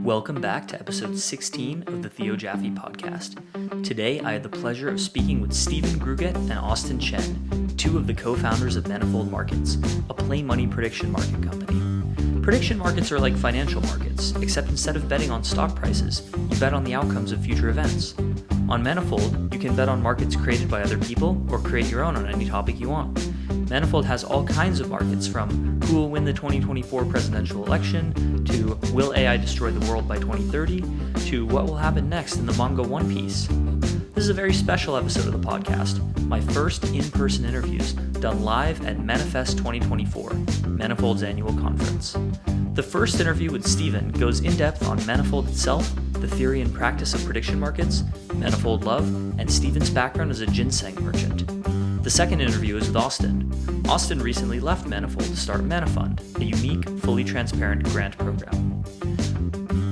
Welcome back to episode 16 of the Theo Jaffe podcast. Today, I had the pleasure of speaking with Stephen Grugett and Austin Chen, two of the co-founders of Manifold Markets, a play money prediction market company. Prediction markets are like financial markets, except instead of betting on stock prices, you bet on the outcomes of future events. On Manifold, you can bet on markets created by other people or create your own on any topic you want. Manifold has all kinds of markets, from who will win the 2024 presidential election, to will AI destroy the world by 2030, to what will happen next in the manga One Piece. This is a very special episode of the podcast, my first in-person interviews done live at Manifest 2024, Manifold's annual conference. The first interview with Stephen goes in-depth on Manifold itself, the theory and practice of prediction markets, Manifold Love, and Stephen's background as a ginseng merchant. The second interview is with Austin. Austin recently left Manifold to start Manifund, a unique, fully transparent grant program.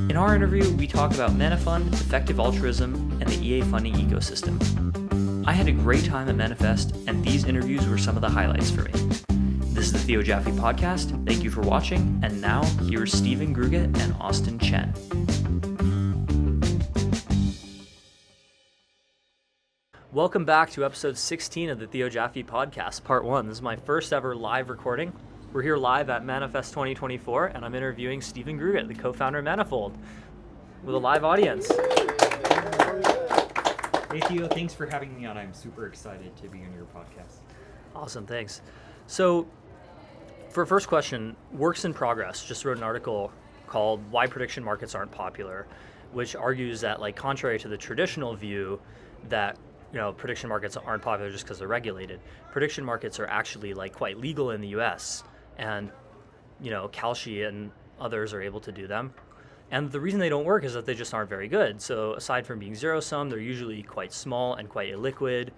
In our interview, we talk about Manifund, effective altruism, and the EA funding ecosystem. I had a great time at Manifest, and these interviews were some of the highlights for me. This is the Theo Jaffe podcast. Thank you for watching, and now here's Stephen Grugett and Austin Chen. Welcome back to episode 16 of the Theo Jaffe podcast, part 1. This is my first ever live recording. We're here live at Manifest 2024, and I'm interviewing Stephen Grugett, the co-founder of Manifold, with a live audience. Hey Theo, thanks for having me on. I'm super excited to be on your podcast. Awesome, thanks. So, for first question, Works in Progress just wrote an article called Why Prediction Markets Aren't Popular, which argues that, like, contrary to the traditional view that prediction markets aren't popular just because they're regulated. Prediction markets are actually quite legal in the US, and Kalshi and others are able to do them. And the reason they don't work is that they just aren't very good. So aside from being zero-sum, they're usually quite small and quite illiquid,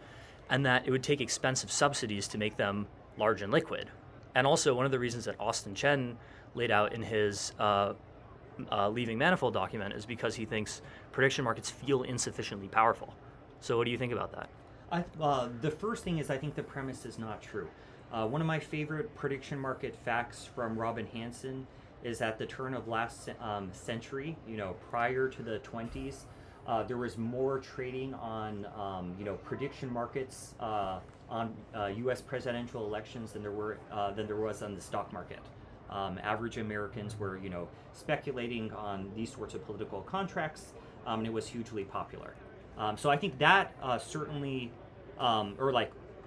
and that it would take expensive subsidies to make them large and liquid. And also, one of the reasons that Austin Chen laid out in his Leaving Manifold document is because he thinks prediction markets feel insufficiently powerful. So what do you think about that? The first thing is I think the premise is not true. One of my favorite prediction market facts from Robin Hanson is at the turn of last century, prior to the 20s, there was more trading on, prediction markets on U.S. presidential elections than there was on the stock market. Average Americans were, speculating on these sorts of political contracts, and it was hugely popular. So I think that certainly,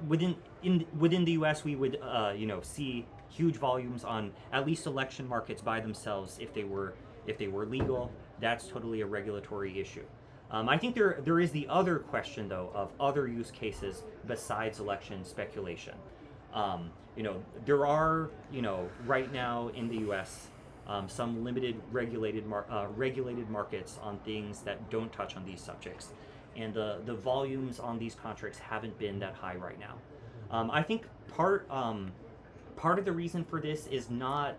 within the U.S., we would see huge volumes on at least election markets by themselves if they were legal. That's totally a regulatory issue. I think there is the other question though of other use cases besides election speculation. There are right now in the U.S. Some limited regulated markets on things that don't touch on these subjects. And the volumes on these contracts haven't been that high right now. I think part of the reason for this is not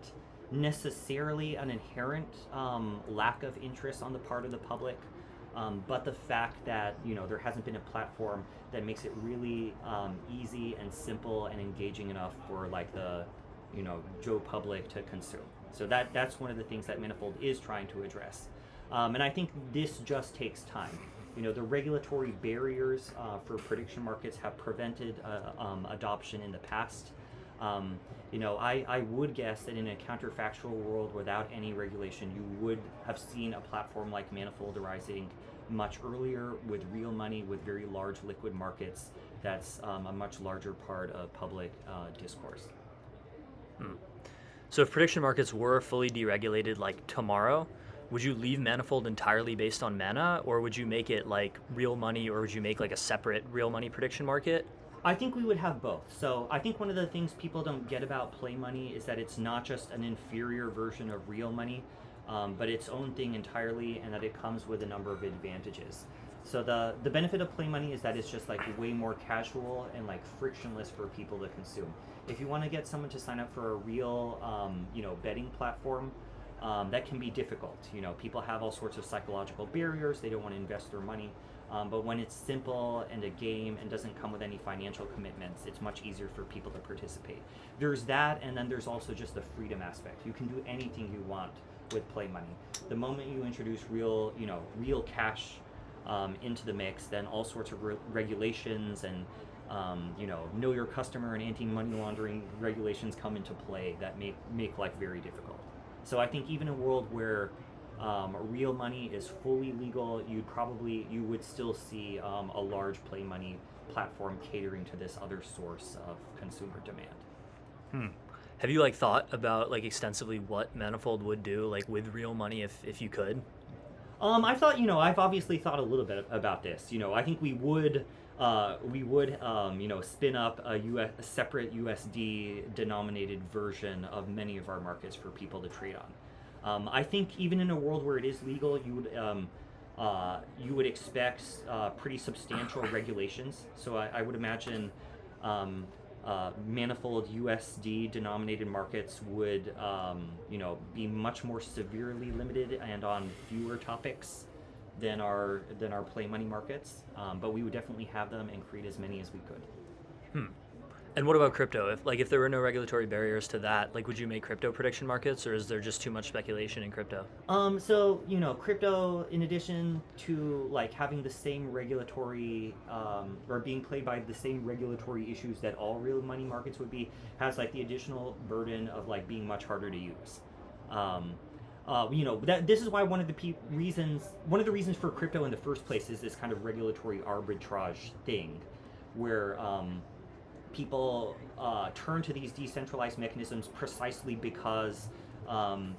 necessarily an inherent lack of interest on the part of the public, but the fact that there hasn't been a platform that makes it really easy and simple and engaging enough for the Joe public to consume. So that's one of the things that Manifold is trying to address, and I think this just takes time. The regulatory barriers for prediction markets have prevented adoption in the past. I would guess that in a counterfactual world without any regulation, you would have seen a platform like Manifold arising much earlier with real money, with very large liquid markets. That's a much larger part of public discourse. So if prediction markets were fully deregulated tomorrow, would you leave Manifold entirely based on mana, or would you make it real money, or would you make a separate real money prediction market? I think we would have both. So I think one of the things people don't get about play money is that it's not just an inferior version of real money, but its own thing entirely, and that it comes with a number of advantages. So the benefit of play money is that it's just way more casual and frictionless for people to consume. If you want to get someone to sign up for a real betting platform, that can be difficult. People have all sorts of psychological barriers. They don't want to invest their money. But when it's simple and a game and doesn't come with any financial commitments, it's much easier for people to participate. There's that, and then there's also just the freedom aspect. You can do anything you want with play money. The moment you introduce real cash into the mix, then all sorts of regulations and know your customer and anti-money laundering regulations come into play that make life very difficult. So I think even in a world where real money is fully legal, you would still see a large play money platform catering to this other source of consumer demand. Have you thought about extensively what Manifold would do with real money if you could? I thought, I've obviously thought a little bit about this. I think we would spin up a separate USD denominated version of many of our markets for people to trade on. I think even in a world where it is legal, you would expect pretty substantial regulations. So I would imagine Manifold USD denominated markets would be much more severely limited and on fewer topics than our play money markets, but we would definitely have them and create as many as we could. And what about crypto? If there were no regulatory barriers to that, would you make crypto prediction markets, or is there just too much speculation in crypto? So crypto, in addition to having the same regulatory or being played by the same regulatory issues that all real money markets would be, has the additional burden of being much harder to use. This is why one of the reasons for crypto in the first place is this kind of regulatory arbitrage thing, where people turn to these decentralized mechanisms precisely because certain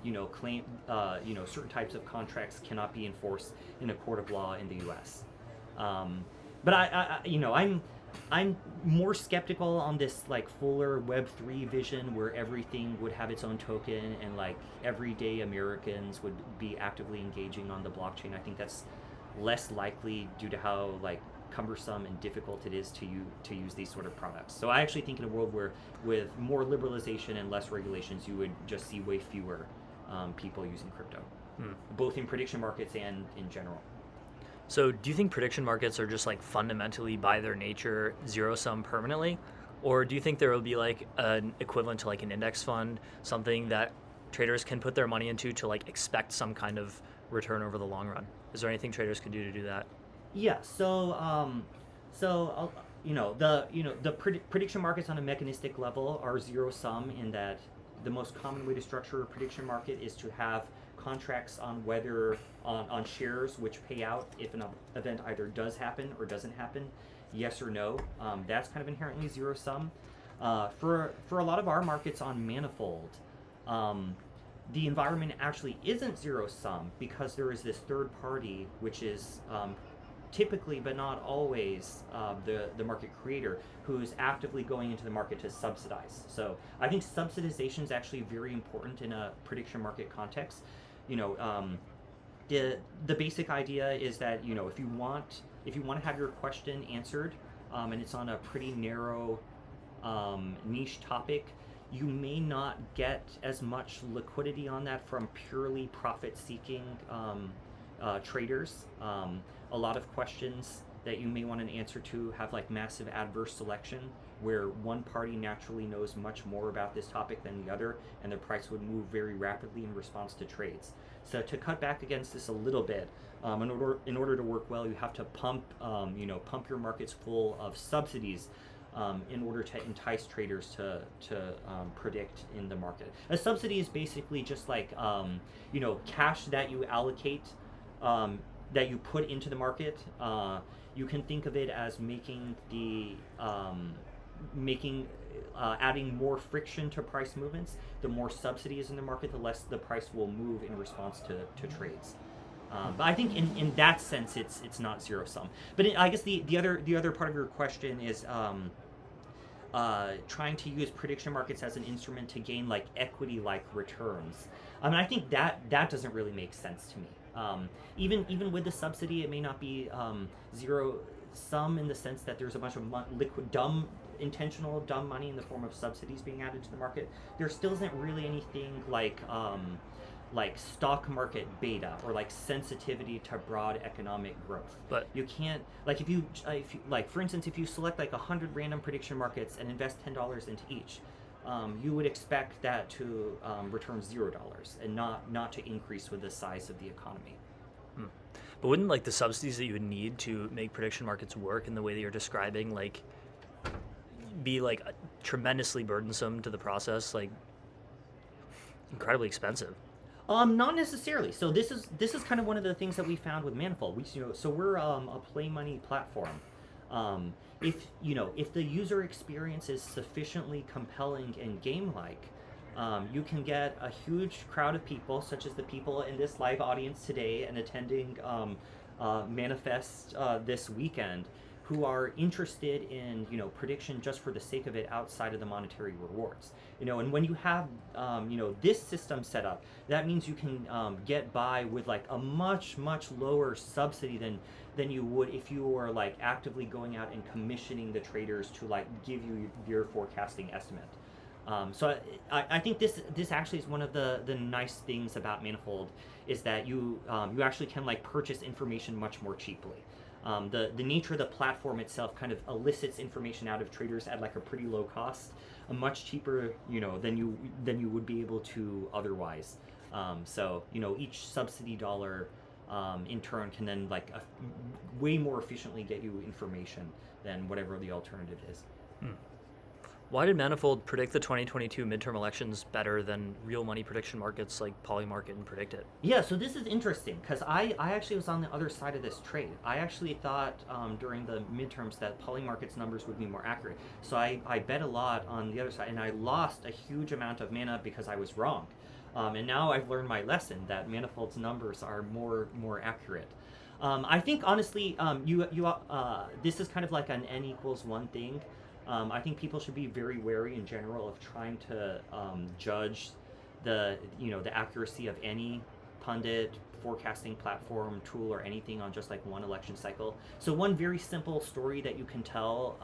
types of contracts cannot be enforced in a court of law in the U.S. But I'm more skeptical on this fuller Web3 vision where everything would have its own token and everyday Americans would be actively engaging on the blockchain. I think that's less likely due to how cumbersome and difficult it is to use these sort of products. So I actually think in a world where with more liberalization and less regulations, you would just see way fewer people using crypto, both in prediction markets and in general. So do you think prediction markets are just fundamentally by their nature zero sum permanently? Or do you think there will be an equivalent to an index fund, something that traders can put their money into to expect some kind of return over the long run? Is there anything traders can do to do that? Yeah, the prediction markets on a mechanistic level are zero sum in that the most common way to structure a prediction market is to have contracts on on shares which pay out if an event either does happen or doesn't happen, yes or no. That's kind of inherently zero sum. For a lot of our markets on Manifold, the environment actually isn't zero sum because there is this third party which is typically, but not always, the market creator who's actively going into the market to subsidize. So I think subsidization is actually very important in a prediction market context. The basic idea is that if you want to have your question answered, and it's on a pretty narrow niche topic, you may not get as much liquidity on that from purely profit-seeking traders. A lot of questions that you may want an answer to have massive adverse selection, where one party naturally knows much more about this topic than the other, and the price would move very rapidly in response to trades. So to cut back against this a little bit, in order to work well, you have to pump your markets full of subsidies in order to entice traders to predict in the market. A subsidy is basically just cash that you allocate, that you put into the market. You can think of it as adding more friction to price movements. The more subsidies in the market, the less the price will move in response to trades. But I think in that sense, it's not zero sum. But I guess the other part of your question is trying to use prediction markets as an instrument to gain equity-like returns. I think that doesn't really make sense to me. Even with the subsidy, it may not be zero sum in the sense that there's a bunch of intentional dumb money in the form of subsidies being added to the market. There still isn't really anything like stock market beta or sensitivity to broad economic growth. But you can't if you for instance, if you select 100 random prediction markets and invest $10 into each, you would expect that to return $0 and not to increase with the size of the economy. But wouldn't like the subsidies that you would need to make prediction markets work in the way that you're describing, like, be like tremendously burdensome to the process, like incredibly expensive? Not necessarily. So this is kind of one of the things that we found with Manifold. So we're a play money platform. If the user experience is sufficiently compelling and game-like, you can get a huge crowd of people, such as the people in this live audience today and attending Manifest this weekend, who are interested in prediction just for the sake of it outside of the monetary rewards. And when you have this system set up, that means you can get by with like a much lower subsidy than you would if you were like actively going out and commissioning the traders to like give you your forecasting estimate. So I think this actually is one of the nice things about Manifold, is that you actually can like purchase information much more cheaply. The nature of the platform itself kind of elicits information out of traders at like a pretty low cost, much cheaper than you would be able to otherwise. So each subsidy dollar in turn can then like way more efficiently get you information than whatever the alternative is. Why did Manifold predict the 2022 midterm elections better than real money prediction markets like Polymarket and Predict It? Yeah, so this is interesting because I actually was on the other side of this trade. I actually thought during the midterms that Polymarket's numbers would be more accurate. So I bet a lot on the other side, and I lost a huge amount of mana because I was wrong. And now I've learned my lesson that Manifold's numbers are more accurate. I think honestly, this is kind of like an n=1 thing. I think people should be very wary in general of trying to judge the accuracy of any pundit, forecasting platform, tool, or anything on just like one election cycle. So one very simple story that you can tell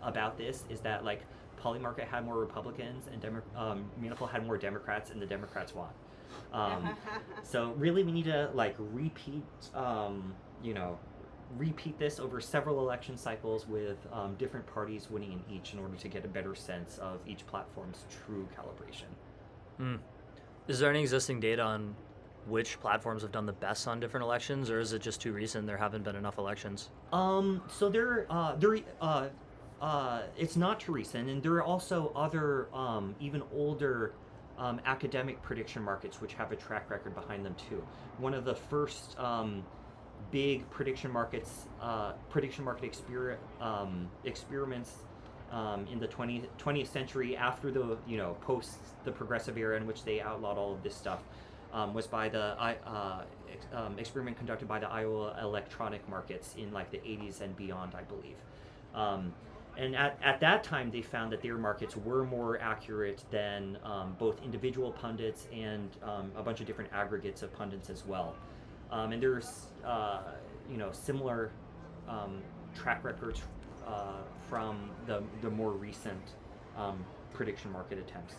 about this is that like Polymarket had more Republicans and Manifold had more Democrats, and the Democrats won. So really we need to like repeat this over several election cycles with different parties winning in each in order to get a better sense of each platform's true calibration. Is there any existing data on which platforms have done the best on different elections, or is it just too recent? There haven't been enough elections. So it's not too recent, and there are also other even older academic prediction markets which have a track record behind them too. One of the first big prediction market experiments in the 20th century, after the post the progressive era in which they outlawed all of this stuff, was by the experiment conducted by the Iowa electronic markets in like the 80s and beyond, I believe. And at that time, they found that their markets were more accurate than both individual pundits and a bunch of different aggregates of pundits as well. And there's similar track records from the more recent prediction market attempts.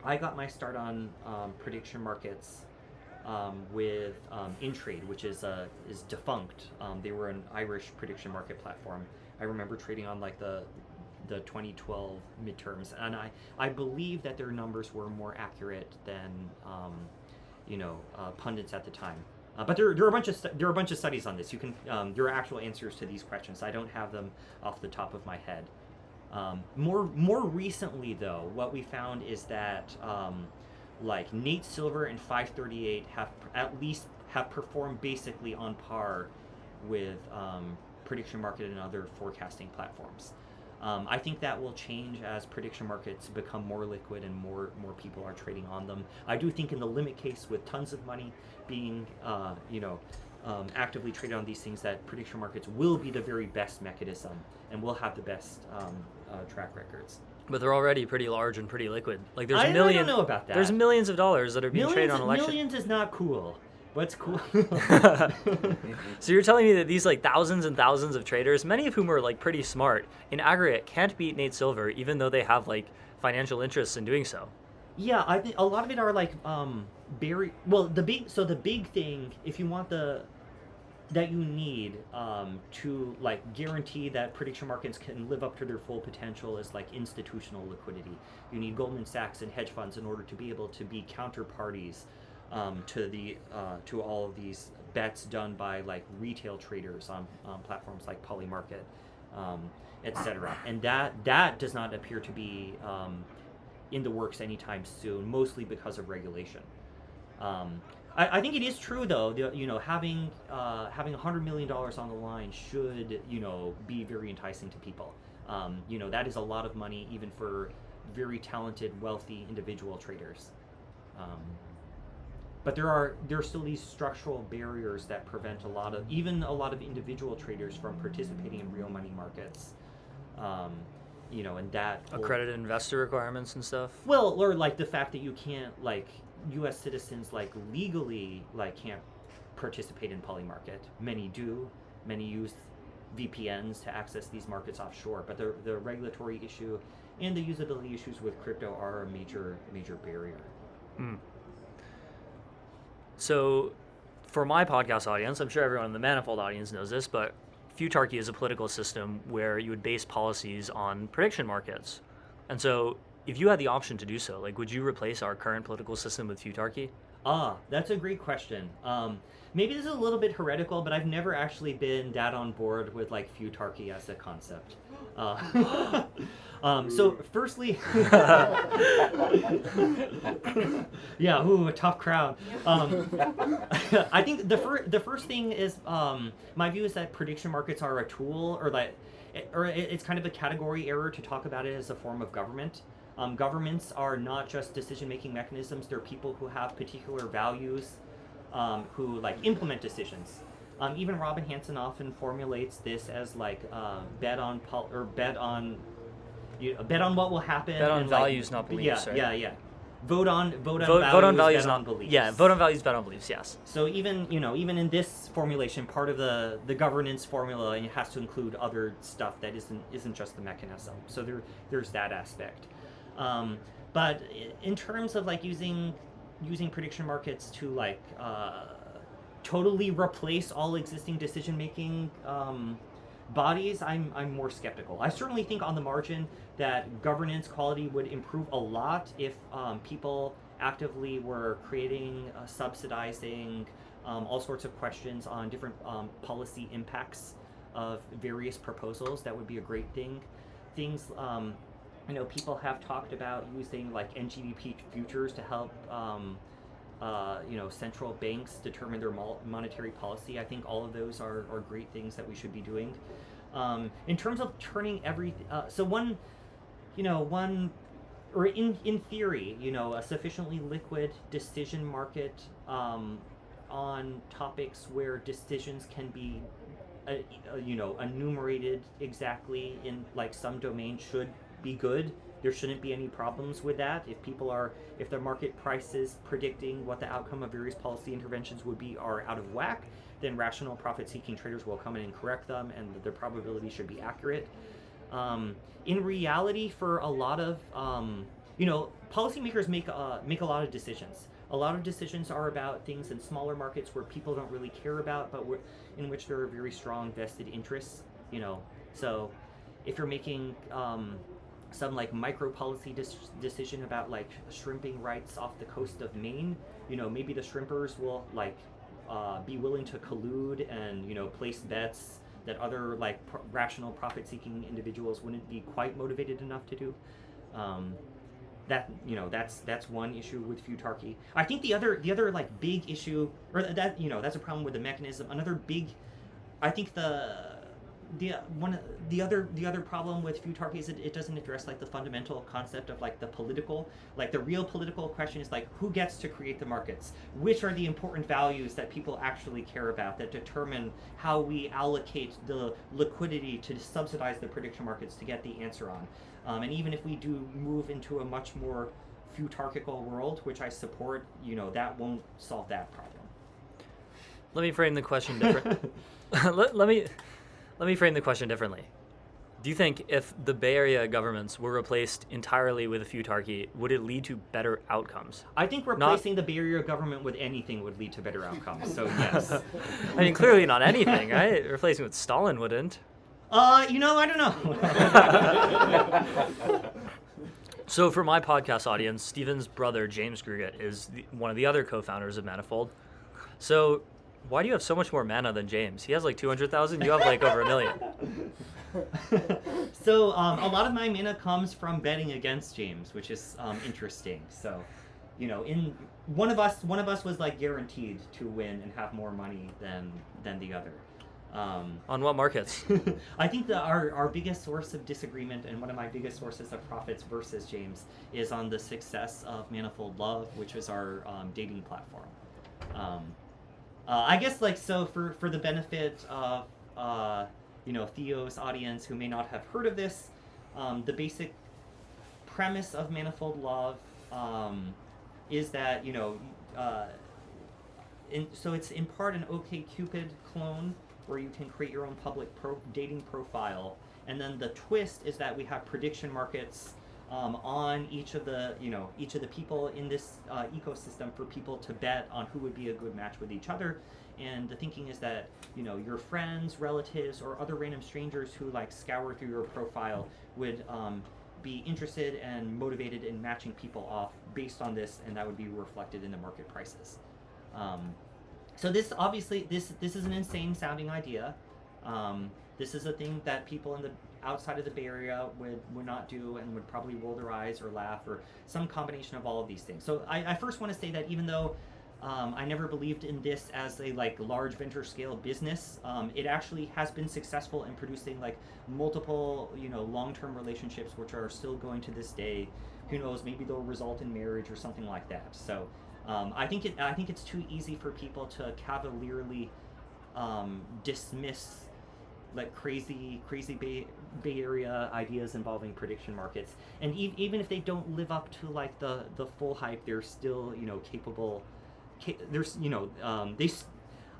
I got my start on prediction markets with InTrade, which is defunct. They were an Irish prediction market platform. I remember trading on like the 2012 midterms, and I believe that their numbers were more accurate than pundits at the time. But there are a bunch of studies on this. You can there are actual answers to these questions. I don't have them off the top of my head. More recently though, what we found is that like Nate Silver and 538 have performed basically on par with prediction market and other forecasting platforms. I think that will change as prediction markets become more liquid and more people are trading on them. I do think in the limit case with tons of money being actively traded on these things, that prediction markets will be the very best mechanism and will have the best track records. But they're already pretty large and pretty liquid. Like there's I don't know about that. There's millions of dollars that are being traded on elections. Millions is not cool. What's cool? So you're telling me that these like thousands and thousands of traders, many of whom are like pretty smart, in aggregate can't beat Nate Silver, even though they have like financial interests in doing so? Yeah, I think a lot of it are like very well. The big thing, if you want the that you need to like guarantee that prediction markets can live up to their full potential is like institutional liquidity. You need Goldman Sachs and hedge funds in order to be able to be counterparties to all of these bets done by like retail traders on platforms like Polymarket, etc. And that does not appear to be in the works anytime soon, mostly because of regulation. I think it is true though. Having $100 million on the line should be very enticing to people. That is a lot of money even for very talented, wealthy individual traders. But there are still these structural barriers that prevent a lot of individual traders from participating in real money markets. And that accredited investor requirements and stuff. Well, or like the fact that you can't U.S. citizens legally can't participate in Polymarket. Many do. Many use VPNs to access these markets offshore. But the regulatory issue and the usability issues with crypto are a major barrier. Mm. So, for my podcast audience, I'm sure everyone in the Manifold audience knows this, but futarchy is a political system where you would base policies on prediction markets. And so, if you had the option to do so, would you replace our current political system with futarchy? That's a great question. Maybe this is a little bit heretical, but I've never actually been that on board with futarchy as a concept. So firstly, yeah, a tough crowd. I think the first thing is my view is that prediction markets are a tool, or it's kind of a category error to talk about it as a form of government. Governments are not just decision-making mechanisms; they're people who have particular values, who implement decisions. Even Robin Hanson often formulates this as bet on what will happen. Bet on values, not beliefs. Yeah, right? yeah. Vote on values, bet on beliefs. Yeah, vote on values, bet on beliefs. Yes. So even in this formulation, part of the governance formula, it has to include other stuff that isn't just the mechanism. So there's that aspect. But in terms of using prediction markets to totally replace all existing decision-making bodies, I'm more skeptical. I certainly think on the margin that governance quality would improve a lot if people actively were creating, subsidizing all sorts of questions on different policy impacts of various proposals. That would be a great thing. Things people have talked about using NGDP futures to help central banks determine their monetary policy. I think all of those are great things that we should be doing. In terms of turning everything, in theory, a sufficiently liquid decision market on topics where decisions can be, enumerated exactly in some domain should be good. There shouldn't be any problems with that. If the market prices predicting what the outcome of various policy interventions would be are out of whack, then rational profit-seeking traders will come in and correct them, and the probability should be accurate. In reality, for a lot of, policymakers make a lot of decisions. A lot of decisions are about things in smaller markets where people don't really care about, but in which there are very strong vested interests. So if you're making some micro policy decision about shrimping rights off the coast of Maine, maybe the shrimpers will be willing to collude and place bets that other rational profit-seeking individuals wouldn't be quite motivated enough to do. That's one issue with futarchy. I think the other big issue, or that's a problem with the mechanism. Another big, I think the other problem with futarchy is it doesn't address the fundamental concept of the political, the real political question is who gets to create the markets, which are the important values that people actually care about that determine how we allocate the liquidity to subsidize the prediction markets to get the answer on. And even if we do move into a much more futarchical world, which I support, that won't solve that problem. Let me frame the question different. Let me frame the question differently. Do you think if the Bay Area governments were replaced entirely with a futarchy, would it lead to better outcomes? I think replacing the Bay Area government with anything would lead to better outcomes. So yes. I mean, clearly not anything, right? Replacing with Stalin wouldn't. I don't know. So for my podcast audience, Steven's brother, James Grugett, is one of the other co-founders of Manifold. So why do you have so much more mana than James? He has like 200,000. You have like over 1 million. So a lot of my mana comes from betting against James, which is interesting. So, in one of us was like guaranteed to win and have more money than the other. On what markets? I think that our biggest source of disagreement and one of my biggest sources of profits versus James is on the success of Manifold Love, which is our dating platform. I guess for the benefit of Theo's audience who may not have heard of this, the basic premise of Manifold Love is that so it's in part an OkCupid clone where you can create your own public dating profile, and then the twist is that we have prediction markets on each of the people in this ecosystem for people to bet on who would be a good match with each other. And the thinking is that your friends, relatives, or other random strangers who scour through your profile would be interested and motivated in matching people off based on this, and that would be reflected in the market prices. So this obviously this is an insane sounding idea. This is a thing that people in the outside of the Bay Area would not do and would probably roll their eyes or laugh or some combination of all of these things. So I first want to say that even though I never believed in this as a large venture scale business, it actually has been successful in producing multiple long-term relationships which are still going to this day. Who knows, maybe they'll result in marriage or something like that. So I think it's too easy for people to cavalierly dismiss crazy Bay Area ideas involving prediction markets, and even if they don't live up to the full hype, they're still capable.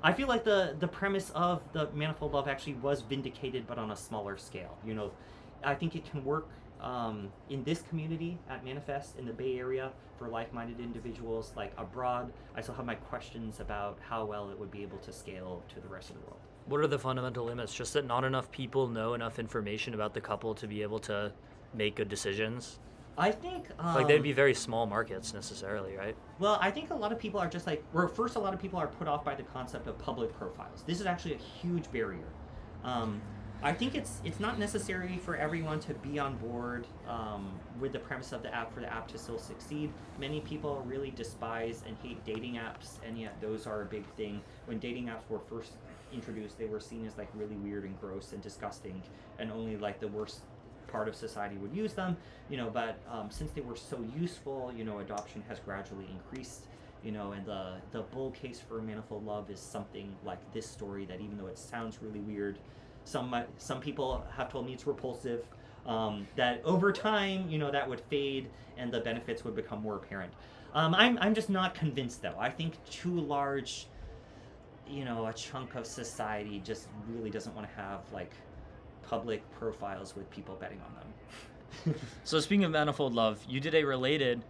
I feel like the premise of the Manifold Love actually was vindicated, but on a smaller scale. I think it can work in this community at Manifest in the Bay Area for like-minded individuals. Abroad, I still have my questions about how well it would be able to scale to the rest of the world. What are the fundamental limits? Just that not enough people know enough information about the couple to be able to make good decisions? I think they'd be very small markets necessarily, right? Well, I think a lot of people are just first a lot of people are put off by the concept of public profiles. This is actually a huge barrier. I think it's not necessary for everyone to be on board with the premise of the app for the app to still succeed. Many people really despise and hate dating apps, and yet those are a big thing. When dating apps were first introduced, they were seen as really weird and gross and disgusting, and only the worst part of society would use them. But since they were so useful, adoption has gradually increased. And the bull case for Manifold Love is something like this story, that even though it sounds really weird, some people have told me it's repulsive, that over time, that would fade and the benefits would become more apparent. I'm just not convinced, though. I think too large, a chunk of society just really doesn't want to have public profiles with people betting on them. So speaking of Manifold Love, you did a related,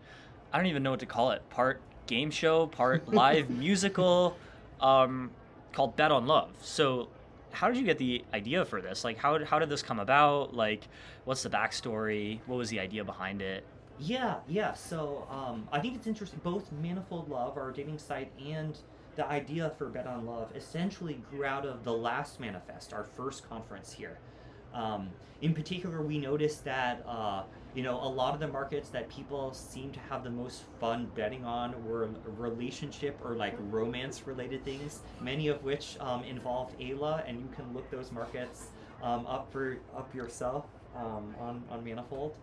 I don't even know what to call it, part game show, part live musical, called Bet on Love. So how did you get the idea for this? How did this come about? What's the backstory? What was the idea behind it? Yeah. So I think it's interesting. Both Manifold Love, our dating site, and the idea for Bet on Love essentially grew out of the last Manifest, our first conference here. In particular, we noticed that a lot of the markets that people seem to have the most fun betting on were relationship or romance related things, many of which involved Ayla, and you can look those markets up yourself on Manifold.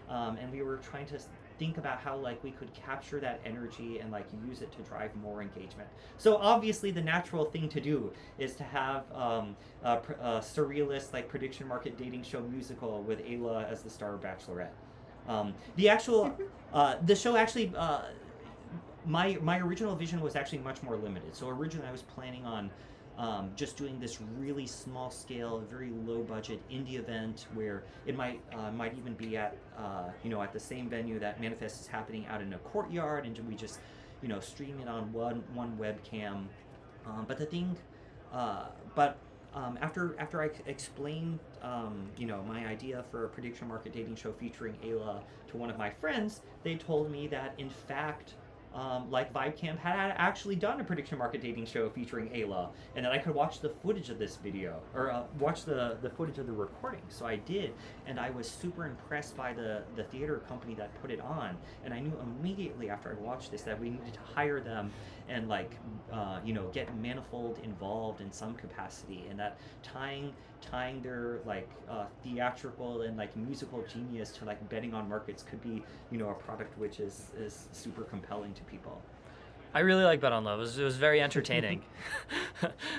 And we were trying to think about how we could capture that energy and use it to drive more engagement. So obviously the natural thing to do is to have a surrealist prediction market dating show musical with Ayla as the star bachelorette. The show actually, my original vision was actually much more limited. So originally I was planning on just doing this really small scale, very low budget indie event where it might even be at at the same venue that Manifest is happening out in a courtyard, and we just stream it on one webcam. After I explained my idea for a prediction market dating show featuring Ayla to one of my friends, they told me that in fact Vibecamp had actually done a prediction market dating show featuring Ayla, and that I could watch the footage of this video, or watch the footage of the recording. So I did, and I was super impressed by the theater company that put it on, and I knew immediately after I watched this that we needed to hire them and get Manifold involved in some capacity, and that tying their theatrical and musical genius to betting on markets could be a product which is super compelling to people. I really like Bet on Love. It was very entertaining.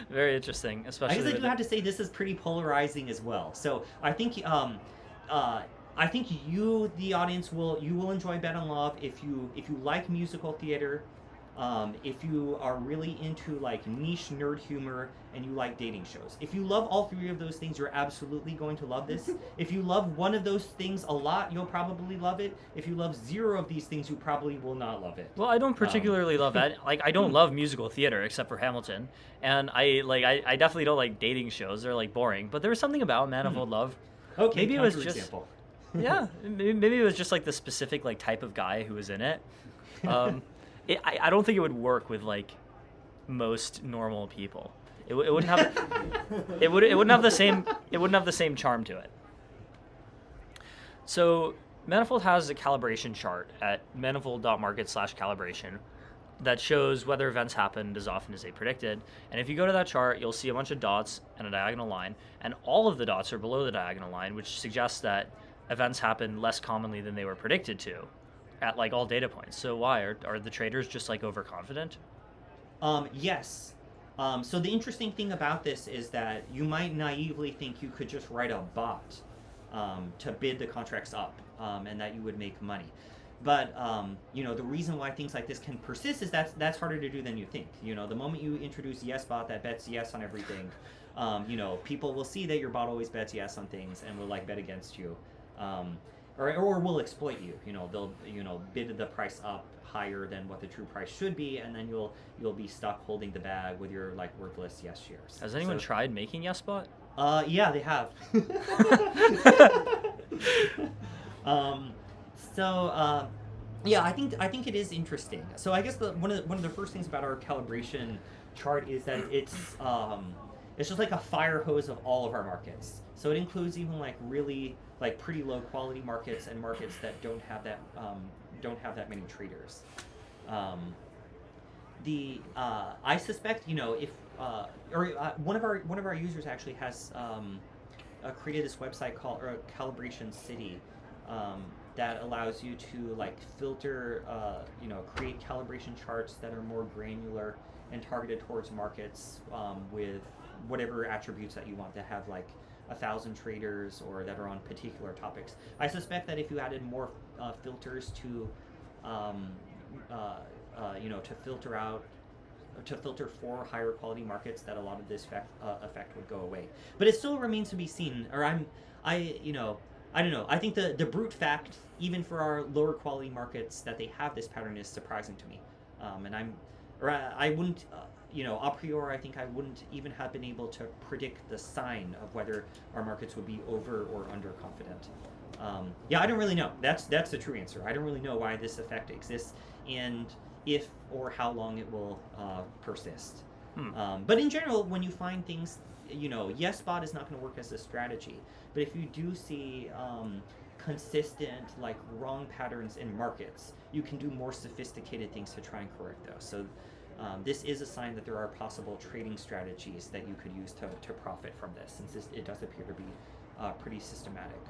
Very interesting, especially. I guess I do have to say this is pretty polarizing as well. So I think you, the audience, will enjoy Bet on Love if you like musical theater, if you are really into niche nerd humor and you like dating shows. If you love all three of those things, you're absolutely going to love this. If you love one of those things a lot, you'll probably love it. If you love zero of these things, you probably will not love it. Well, I don't particularly love that. I don't love musical theater except for Hamilton, and I definitely don't like dating shows. They're boring. But there was something about Manifold Love. Okay, maybe it was just example. yeah. Maybe it was just the specific type of guy who was in it. I don't think it would work with most normal people. It wouldn't have it wouldn't have the same charm to it. So Manifold has a calibration chart at manifold.market/calibration that shows whether events happened as often as they predicted. And if you go to that chart, you'll see a bunch of dots and a diagonal line, and all of the dots are below the diagonal line, which suggests that events happen less commonly than they were predicted to at all data points. So why are the traders just overconfident? Yes. So the interesting thing about this is that you might naively think you could just write a bot to bid the contracts up, and that you would make money. But the reason why things like this can persist is that's harder to do than you think. The moment you introduce yes bot that bets yes on everything, people will see that your bot always bets yes on things and will bet against you. Or will exploit you. They'll bid the price up higher than what the true price should be, and then you'll be stuck holding the bag with your worthless yes shares. Has anyone tried making YesBot? Yeah, they have. Yeah, I think it is interesting. So I guess one of the first things about our calibration chart is that it's just a fire hose of all of our markets. So it includes even really pretty low quality markets and markets that don't have that many traders. I suspect if one of our users actually has created this website called Calibration City that allows you to filter create calibration charts that are more granular and targeted towards markets with whatever attributes that you want to have 1,000 traders or that are on particular topics. I suspect that if you added more filters to filter for higher quality markets, that a lot of this effect would go away. But it still remains to be seen. Or I don't know. I think the brute fact, even for our lower quality markets, that they have this pattern is surprising to me. I wouldn't. A priori, I think I wouldn't even have been able to predict the sign of whether our markets would be over or under confident. I don't really know. That's the true answer. I don't really know why this effect exists and if or how long it will persist. But in general, when you find things, YesBot is not going to work as a strategy. But if you do see consistent, wrong patterns in markets, you can do more sophisticated things to try and correct those. So this is a sign that there are possible trading strategies that you could use to profit from this, since it does appear to be pretty systematic.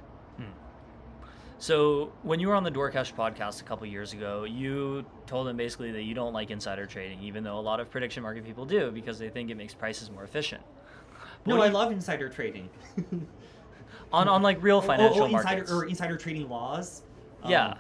So when you were on the Doorcash podcast a couple years ago, you told them basically that you don't like insider trading, even though a lot of prediction market people do, because they think it makes prices more efficient. But no, I love insider trading. on real financial markets. Insider trading laws. Yeah.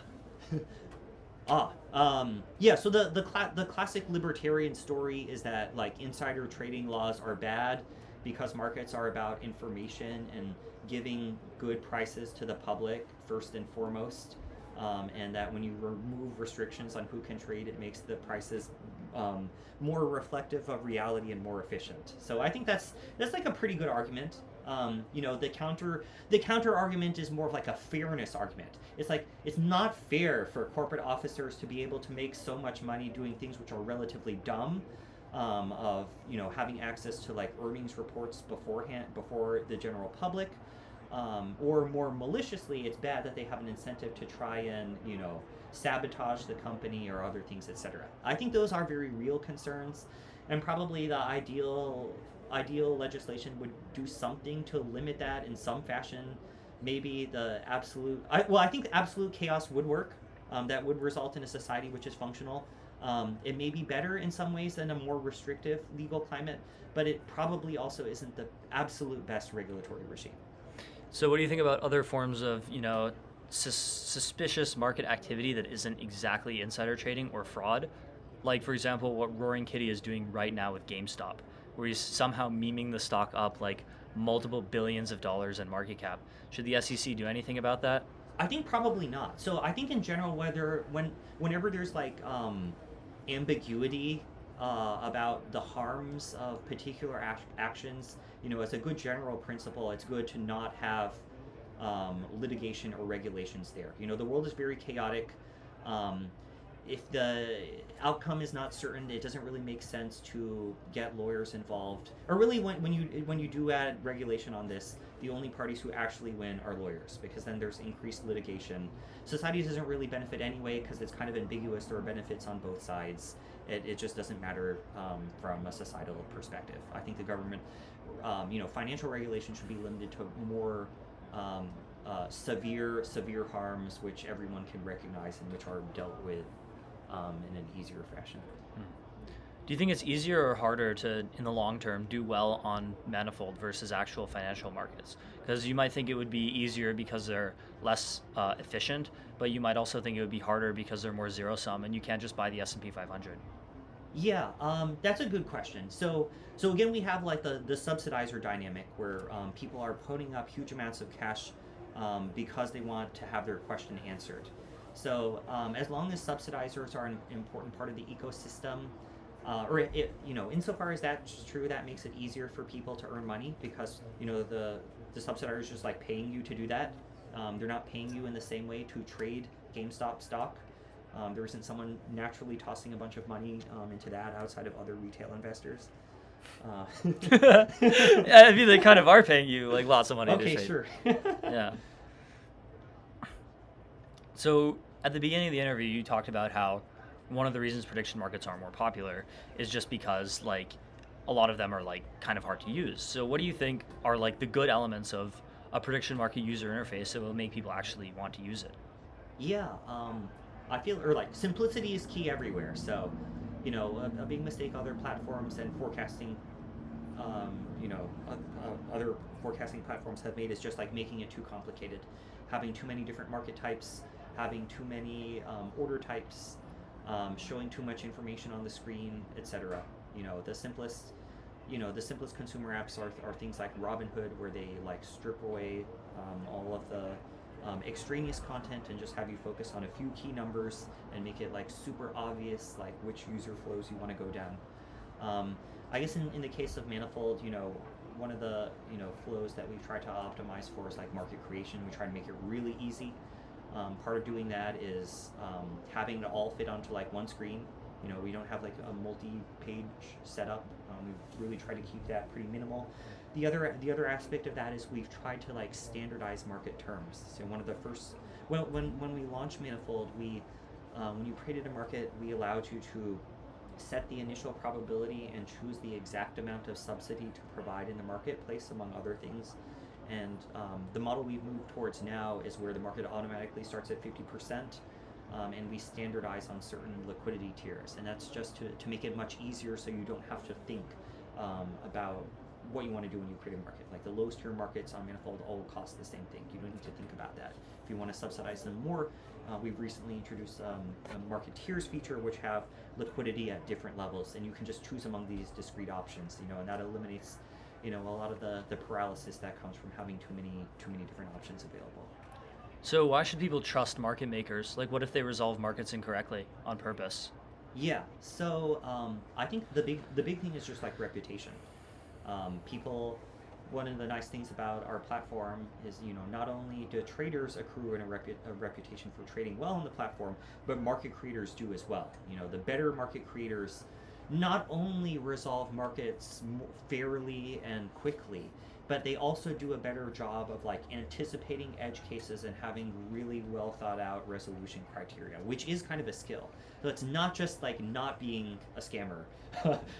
Yeah. So the classic libertarian story is that like insider trading laws are bad because markets are about information and giving good prices to the public first and foremost, and that when you remove restrictions on who can trade, it makes the prices more reflective of reality and more efficient. So I think that's like a pretty good argument. The counter argument is more of like a fairness argument. It's like it's not fair for corporate officers to be able to make so much money doing things which are relatively dumb, of having access to like earnings reports beforehand before the general public, or more maliciously, it's bad that they have an incentive to try and sabotage the company or other things, etc. I think those are very real concerns, and probably the ideal legislation would do something to limit that in some fashion. Maybe I think absolute chaos would work. That would result in a society which is functional. It may be better in some ways than a more restrictive legal climate, but it probably also isn't the absolute best regulatory regime. So what do you think about other forms of, suspicious market activity that isn't exactly insider trading or fraud? Like, for example, what Roaring Kitty is doing right now with GameStop, where he's somehow memeing the stock up like multiple billions of dollars in market cap. Should the SEC do anything about that? I think probably not. So I think in general, whenever there's like ambiguity about the harms of particular actions, as a good general principle, it's good to not have litigation or regulations there. The world is very chaotic. If the outcome is not certain, it doesn't really make sense to get lawyers involved. Or really, when you do add regulation on this, the only parties who actually win are lawyers, because then there's increased litigation. Society doesn't really benefit anyway because it's kind of ambiguous. There are benefits on both sides. It just doesn't matter from a societal perspective. I think the government, financial regulation should be limited to more severe harms which everyone can recognize and which are dealt with in an easier fashion. Do you think it's easier or harder to, in the long term, do well on Manifold versus actual financial markets? Because you might think it would be easier because they're less efficient, but you might also think it would be harder because they're more zero sum and you can't just buy the S&P 500. Yeah, that's a good question. So again, we have like the subsidizer dynamic where people are putting up huge amounts of cash because they want to have their question answered. So as long as subsidizers are an important part of the ecosystem, insofar as that's true, that makes it easier for people to earn money because the subsidizer is just like paying you to do that. They're not paying you in the same way to trade GameStop stock. There isn't someone naturally tossing a bunch of money into that outside of other retail investors. I mean, they kind of are paying you like lots of money to trade. Okay, sure. Yeah. So at the beginning of the interview, you talked about how one of the reasons prediction markets are more popular is just because like a lot of them are like kind of hard to use. So what do you think are like the good elements of a prediction market user interface that will make people actually want to use it? Yeah, I feel simplicity is key everywhere. So, a big mistake other platforms and forecasting, other forecasting platforms have made is just like making it too complicated, having too many different market types, having too many order types, showing too much information on the screen, etc. The simplest consumer apps are things like Robinhood, where they like strip away all of the extraneous content and just have you focus on a few key numbers and make it like super obvious like which user flows you want to go down. I guess in the case of Manifold, one of the flows that we've tried to optimize for is like market creation. We try to make it really easy. Part of doing that is having it all fit onto like one screen. We don't have like a multi-page setup. We really try to keep that pretty minimal. The other aspect of that is we've tried to like standardize market terms. So one of the first, when we launched Manifold, when you created a market, we allowed you to set the initial probability and choose the exact amount of subsidy to provide in the marketplace, among other things. And the model we've moved towards now is where the market automatically starts at 50%, and we standardize on certain liquidity tiers. And that's just to make it much easier so you don't have to think about what you want to do when you create a market. Like the lowest tier markets on Manifold all cost the same thing. You don't need to think about that. If you want to subsidize them more, we've recently introduced a market tiers feature, which have liquidity at different levels, and you can just choose among these discrete options, and that eliminates, a lot of the paralysis that comes from having too many different options available. So why should people trust market makers? Like, what if they resolve markets incorrectly on purpose? Yeah, so I think the big thing is just like reputation. One of the nice things about our platform is, not only do traders accrue a reputation for trading well on the platform, but market creators do as well. The better market creators not only resolve markets fairly and quickly, but they also do a better job of like anticipating edge cases and having really well thought out resolution criteria, which is kind of a skill. So it's not just like not being a scammer.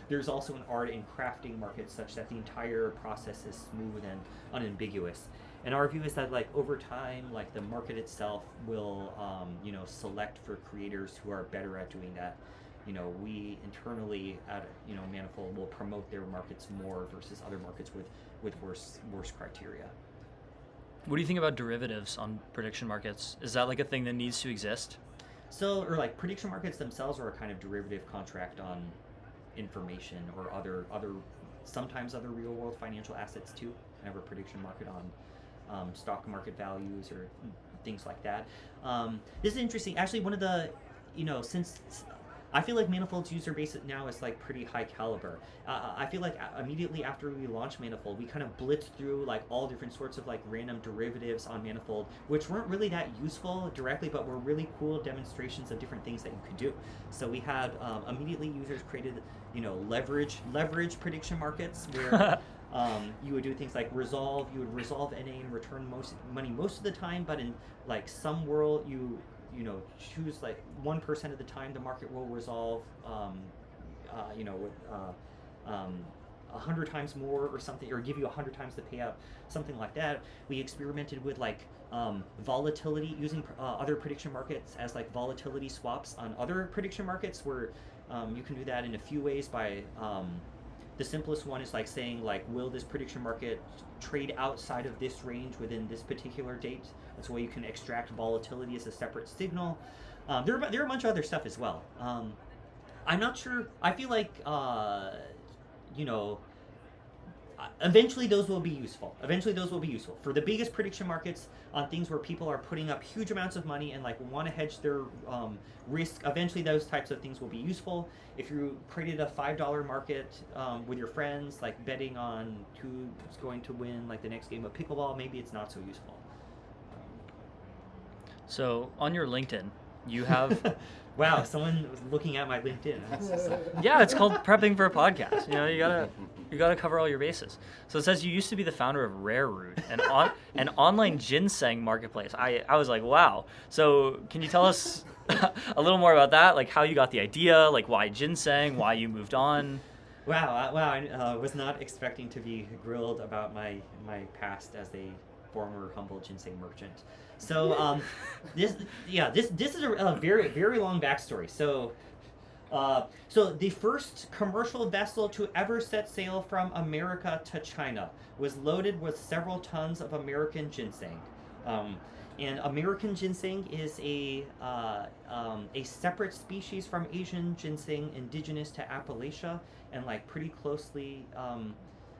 There's also an art in crafting markets such that the entire process is smooth and unambiguous. And our view is that like over time, like the market itself will, select for creators who are better at doing that. We internally at Manifold will promote their markets more versus other markets with worse criteria. What do you think about derivatives on prediction markets? Is that like a thing that needs to exist? So, or like prediction markets themselves are a kind of derivative contract on information or sometimes other real world financial assets too. I have a prediction market on stock market values or things like that. This is interesting. Actually, one of the, since I feel like Manifold's user base now is like pretty high caliber. I feel like immediately after we launched Manifold, we kind of blitzed through like all different sorts of like random derivatives on Manifold, which weren't really that useful directly, but were really cool demonstrations of different things that you could do. So we had immediately users created, leverage prediction markets where you would do things like you would resolve NA and return money most of the time, but in like some world you choose like 1% of the time the market will resolve, with 100 times more or something, or give you 100 times the payout, something like that. We experimented with like volatility, using other prediction markets as like volatility swaps on other prediction markets, where you can do that in a few ways. By the simplest one is like saying like, will this prediction market trade outside of this range within this particular date? That's a way you can extract volatility as a separate signal. There are a bunch of other stuff as well. I'm not sure. I feel like eventually those will be useful. For the biggest prediction markets, on things where people are putting up huge amounts of money and like want to hedge their risk, eventually those types of things will be useful. If you created a $5 market with your friends, like betting on who's going to win like the next game of pickleball, maybe it's not so useful. So on your LinkedIn, you have wow, someone was looking at my LinkedIn. Yeah, it's called prepping for a podcast. You gotta cover all your bases. So it says you used to be the founder of Rare Root, an online ginseng marketplace. I was like, wow. So can you tell us a little more about that? Like how you got the idea, like why ginseng, why you moved on? Wow, I was not expecting to be grilled about my past as a former humble ginseng merchant. So this is a very, very long backstory. So the first commercial vessel to ever set sail from America to China was loaded with several tons of American ginseng. And American ginseng is a separate species from Asian ginseng, indigenous to Appalachia, and like pretty closely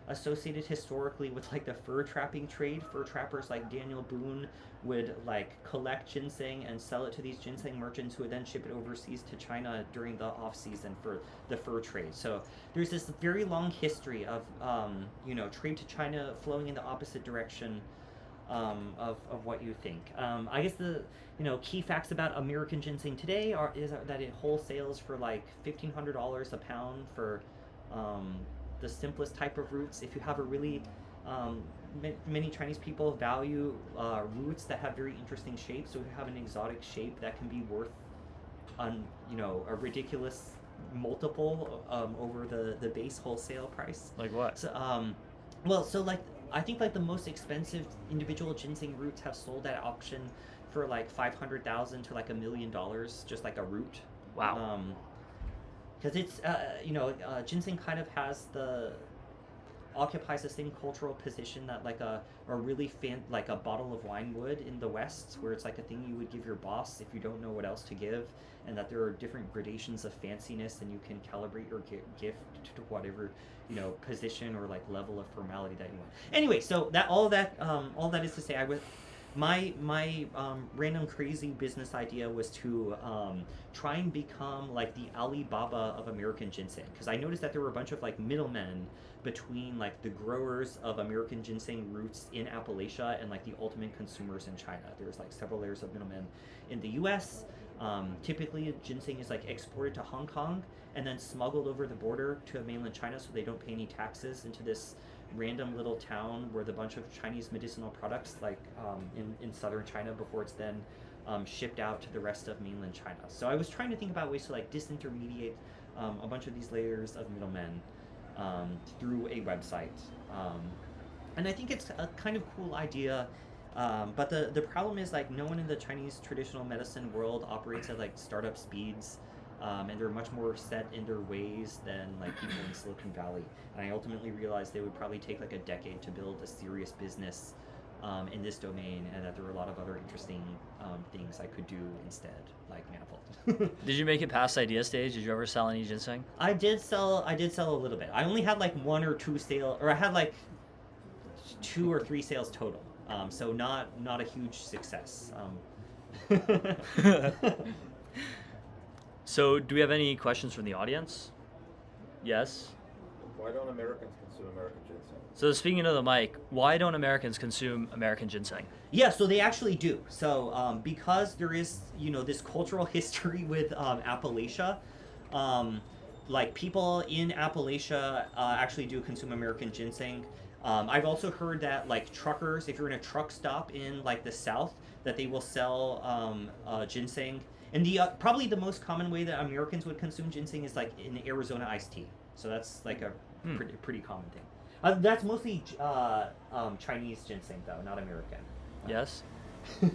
associated historically with like the fur trapping trade. Fur trappers like Daniel Boone would like collect ginseng and sell it to these ginseng merchants, who would then ship it overseas to China during the off season for the fur trade. So there's this very long history of trade to China flowing in the opposite direction of what you think. I guess the key facts about American ginseng today is that it wholesales for like $1,500 a pound for the simplest type of roots. If you have a really many Chinese people value roots that have very interesting shapes. So if you have an exotic shape, that can be worth a ridiculous multiple over the base wholesale price. Like what? So I think like the most expensive individual ginseng roots have sold at auction for like $500,000 to like $1 million, just like a root. Wow. Because it's ginseng kind of has the occupies the same cultural position that like a really like a bottle of wine would in the West, where it's like a thing you would give your boss if you don't know what else to give, and that there are different gradations of fanciness, and you can calibrate your gift to whatever, you know, position or like level of formality that you want. Anyway, so that all that is to say, my random crazy business idea was to try and become like the Alibaba of American ginseng, because I noticed that there were a bunch of like middlemen between like the growers of American ginseng roots in Appalachia and like the ultimate consumers in China. There's like several layers of middlemen in the US. Typically ginseng is like exported to Hong Kong and then smuggled over the border to mainland China so they don't pay any taxes into this random little town with a bunch of Chinese medicinal products like in southern China before it's then shipped out to the rest of mainland China. So I was trying to think about ways to like disintermediate a bunch of these layers of middlemen through a website. And I think it's a kind of cool idea, but the problem is like no one in the Chinese traditional medicine world operates at like startup speeds. And they're much more set in their ways than like people in Silicon Valley. And I ultimately realized they would probably take like a decade to build a serious business in this domain, and that there were a lot of other interesting things I could do instead, like Manifold. Did you make it past idea stage? Did you ever sell any ginseng? I did sell a little bit. I only had like one or two sales, or I had like 2 or 3 sales total. So not a huge success. So, do we have any questions from the audience? Yes? Why don't Americans consume American ginseng? So, speaking of the mic, why don't Americans consume American ginseng? Yeah, so they actually do. So because there is, you know, this cultural history with Appalachia, like people in Appalachia actually do consume American ginseng. I've also heard that like truckers, if you're in a truck stop in like the South, that they will sell ginseng. And the probably the most common way that Americans would consume ginseng is like in Arizona iced tea. So that's like a pretty common thing. That's mostly Chinese ginseng though, not American. Yes? I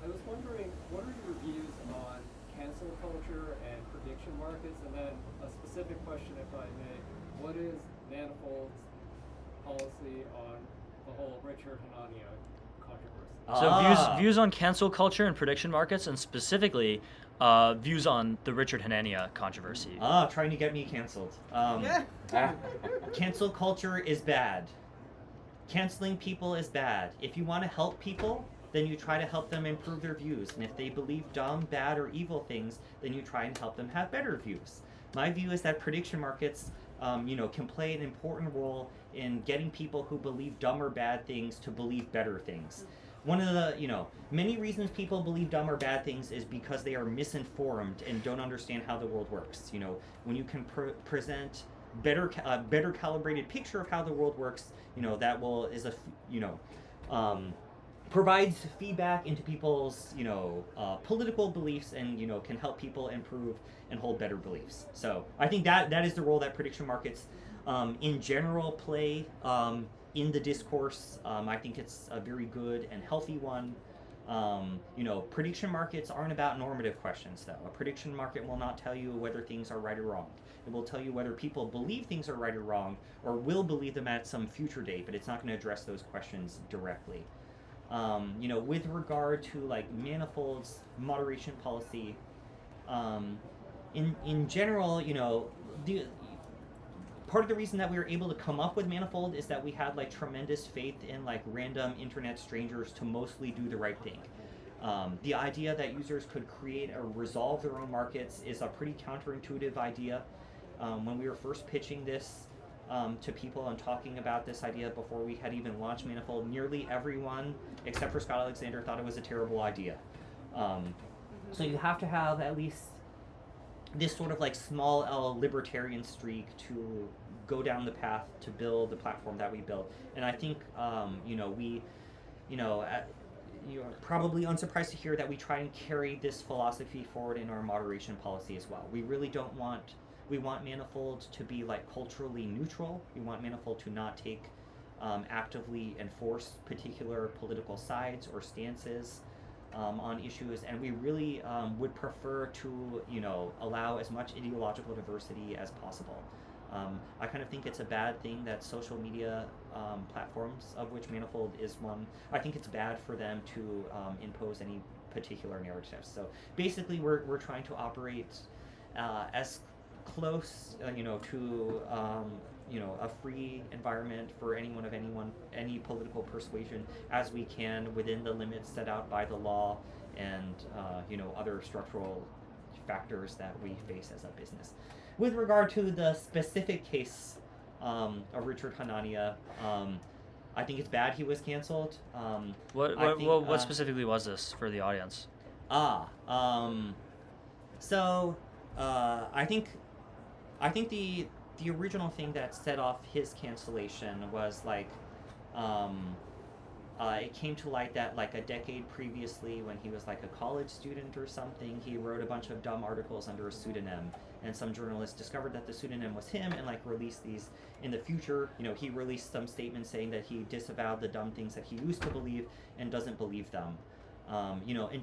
was wondering, what are your views on cancel culture and prediction markets? And then a specific question, if I may, what is Manifold's policy on the whole Richard Hanania controversy? So views on cancel culture and prediction markets, and specifically views on the Richard Hanania controversy. Trying to get me canceled. Cancel culture is bad. Canceling people is bad. If you want to help people, then you try to help them improve their views. And if they believe dumb, bad, or evil things, then you try and help them have better views. My view is that prediction markets can play an important role in getting people who believe dumb or bad things to believe better things. One of the, many reasons people believe dumb or bad things is because they are misinformed and don't understand how the world works. When you can present better calibrated picture of how the world works, that provides feedback into people's, political beliefs and, can help people improve and hold better beliefs. So I think that is the role that prediction markets in general play in the discourse. I think it's a very good and healthy one. Prediction markets aren't about normative questions, though. A prediction market will not tell you whether things are right or wrong. It will tell you whether people believe things are right or wrong, or will believe them at some future date, but it's not going to address those questions directly. With regard to like Manifold's moderation policy, in general, part of the reason that we were able to come up with Manifold is that we had like tremendous faith in like random internet strangers to mostly do the right thing. The idea that users could create or resolve their own markets is a pretty counterintuitive idea. When we were first pitching this to people and talking about this idea before we had even launched Manifold, nearly everyone except for Scott Alexander thought it was a terrible idea. So you have to have at least this sort of like small L libertarian streak to go down the path to build the platform that we built. And I think you're probably unsurprised to hear that we try and carry this philosophy forward in our moderation policy as well. We really we want Manifold to be like culturally neutral. We want Manifold to not take actively enforce particular political sides or stances on issues, and we really would prefer to allow as much ideological diversity as possible. I kind of think it's a bad thing that social media platforms, of which Manifold is one, I think it's bad for them to impose any particular narratives. So basically, we're trying to operate as close, to a free environment for any political persuasion as we can within the limits set out by the law and other structural factors that we face as a business. With regard to the specific case of Richard Hanania, I think it's bad he was canceled. What specifically was this for the audience? I think the original thing that set off his cancellation was it came to light that a decade previously, when he was a college student or something, he wrote a bunch of dumb articles under a pseudonym, and some journalists discovered that the pseudonym was him and released these. In the future, he released some statements saying that he disavowed the dumb things that he used to believe and doesn't believe them. And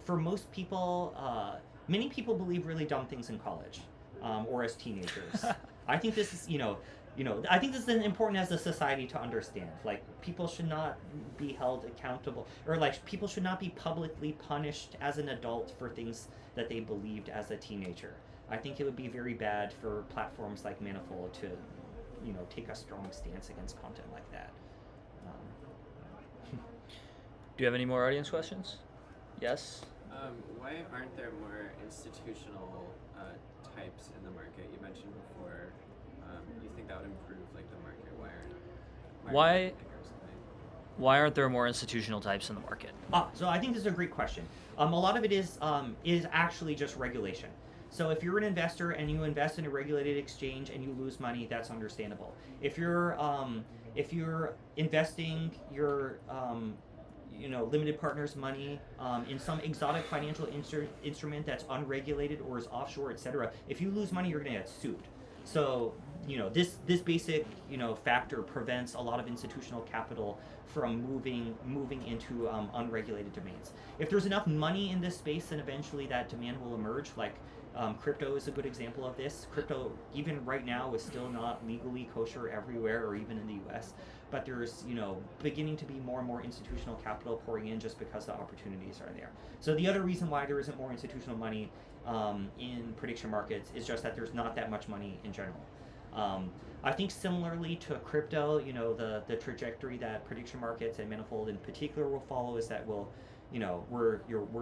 for most people, many people believe really dumb things in college or as teenagers. I think this is I think this is important as a society to understand. People should not be held accountable, or people should not be publicly punished as an adult for things that they believed as a teenager. I think it would be very bad for platforms like Manifold to, take a strong stance against content like that. Do you have any more audience questions? Yes? Why aren't there more institutional types in the market? You mentioned before, you think that would improve the market. Why aren't there more institutional types in the market? So I think this is a great question. A lot of it is actually just regulation. So if you're an investor and you invest in a regulated exchange and you lose money, that's understandable. If you're investing your limited partners' money in some exotic financial instrument that's unregulated or is offshore, etc., if you lose money, you're going to get sued. So this basic factor prevents a lot of institutional capital from moving into unregulated domains. If there's enough money in this space, then eventually that demand will emerge. Crypto is a good example of this. Crypto, even right now, is still not legally kosher everywhere or even in the US, but there's beginning to be more and more institutional capital pouring in just because the opportunities are there. So the other reason why there isn't more institutional money in prediction markets is just that there's not that much money in general. I think similarly to crypto, the trajectory that prediction markets and Manifold in particular will follow is that we're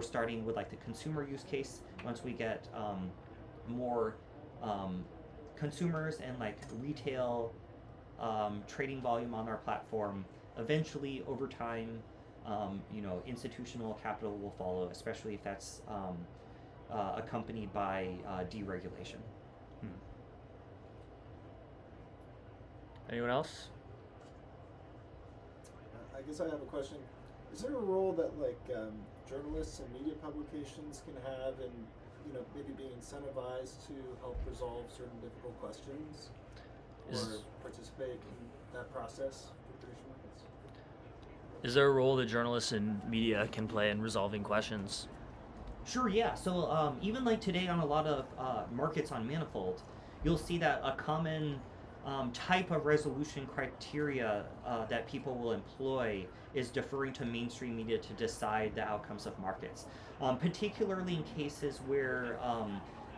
starting with the consumer use case. Once we get more consumers and retail trading volume on our platform, eventually over time, institutional capital will follow, especially if that's accompanied by deregulation. Anyone else? I guess I have a question. Is there a role that journalists and media publications can have in, maybe being incentivized to help resolve certain difficult questions or participate in that process for prediction markets? Is there a role that journalists and media can play in resolving questions? Sure, yeah. So even today on a lot of markets on Manifold, you'll see that a common type of resolution criteria that people will employ is deferring to mainstream media to decide the outcomes of markets, particularly in cases where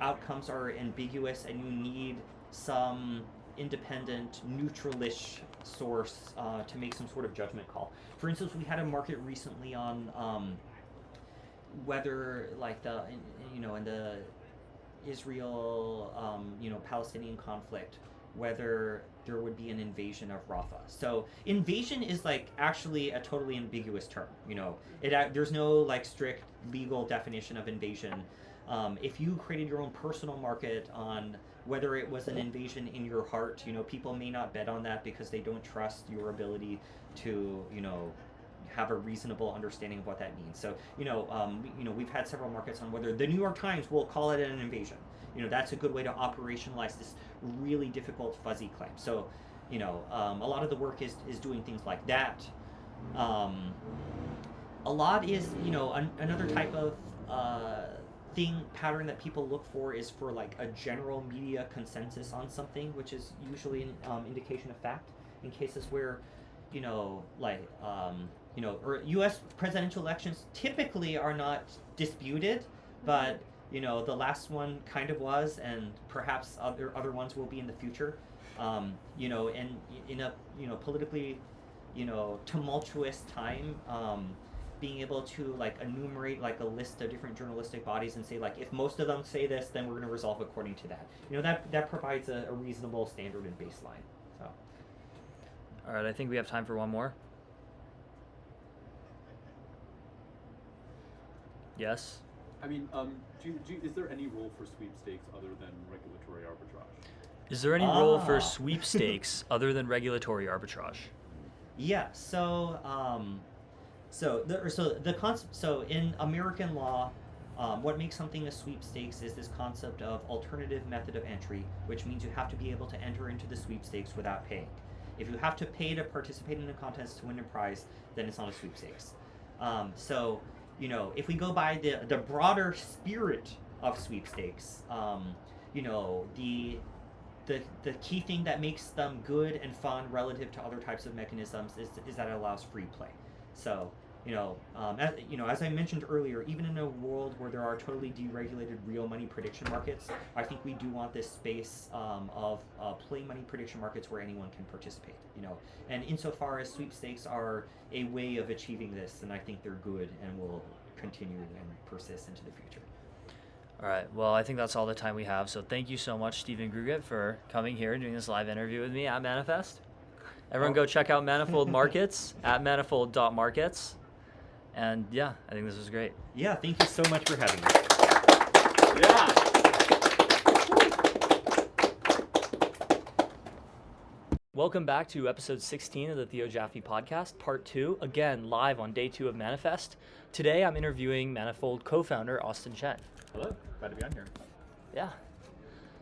outcomes are ambiguous and you need some independent, neutralish source to make some sort of judgment call. For instance, we had a market recently on whether in the Israel Palestinian conflict, whether there would be an invasion of Rafah. So invasion is actually a totally ambiguous term. There's no strict legal definition of invasion. If you created your own personal market on whether it was an invasion in your heart, people may not bet on that because they don't trust your ability to, have a reasonable understanding of what that means. So, we've had several markets on whether the New York Times will call it an invasion. That's a good way to operationalize this really difficult fuzzy claim. So, a lot of the work is doing things like that. A lot is, another type of pattern that people look for is for like a general media consensus on something, which is usually an indication of fact. In cases where, or U.S. presidential elections typically are not disputed, but the last one kind of was, and perhaps other ones will be in the future. And in a politically, tumultuous time, being able to like enumerate like a list of different journalistic bodies and say like, if most of them say this, then we're going to resolve according to that. That provides a reasonable standard and baseline. So. All right, I think we have time for one more. Yes? I mean, is there any role for sweepstakes other than regulatory arbitrage? Is there any role for sweepstakes other than regulatory arbitrage? Yeah. So in American law, what makes something a sweepstakes is this concept of alternative method of entry, which means you have to be able to enter into the sweepstakes without paying. If you have to pay to participate in a contest to win a prize, then it's not a sweepstakes. If we go by the broader spirit of sweepstakes, the key thing that makes them good and fun relative to other types of mechanisms is that it allows free play. So, as I mentioned earlier, even in a world where there are totally deregulated real money prediction markets, I think we do want this space of play money prediction markets where anyone can participate. And insofar as sweepstakes are a way of achieving this, then I think they're good and will continue and persist into the future. All right. Well, I think that's all the time we have. So thank you so much, Stephen Grugett, for coming here and doing this live interview with me at Manifest. Everyone go check out Manifold Markets at manifold.markets. And yeah, I think this was great. Yeah, thank you so much for having me. Yeah. Welcome back to episode 16 of the Theo Jaffe podcast, part 2, again, live on day 2 of Manifest. Today, I'm interviewing Manifold co-founder Austin Chen. Hello, glad to be on here. Yeah.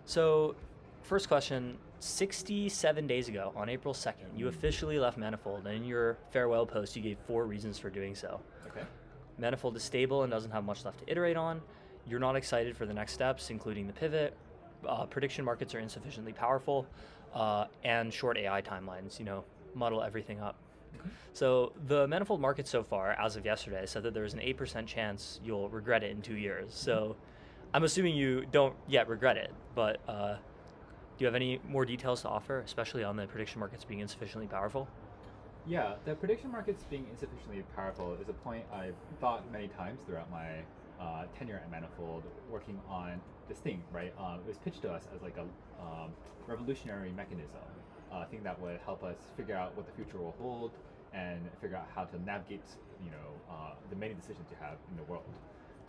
So, first question, 67 days ago, on April 2nd, you officially left Manifold, and in your farewell post, you gave 4 reasons for doing so. Okay. Manifold is stable and doesn't have much left to iterate on. You're not excited for the next steps, including the pivot. Prediction markets are insufficiently powerful, and short AI timelines, muddle everything up. So the Manifold market so far, as of yesterday, said that there's an 8% chance you'll regret it in 2 years. So I'm assuming you don't yet regret it, but do you have any more details to offer, especially on the prediction markets being insufficiently powerful? Yeah, the prediction markets being insufficiently powerful is a point I've thought many times throughout my tenure at Manifold, working on this thing, right? It was pitched to us as like a revolutionary mechanism, a thing that would help us figure out what the future will hold and figure out how to navigate, the many decisions you have in the world.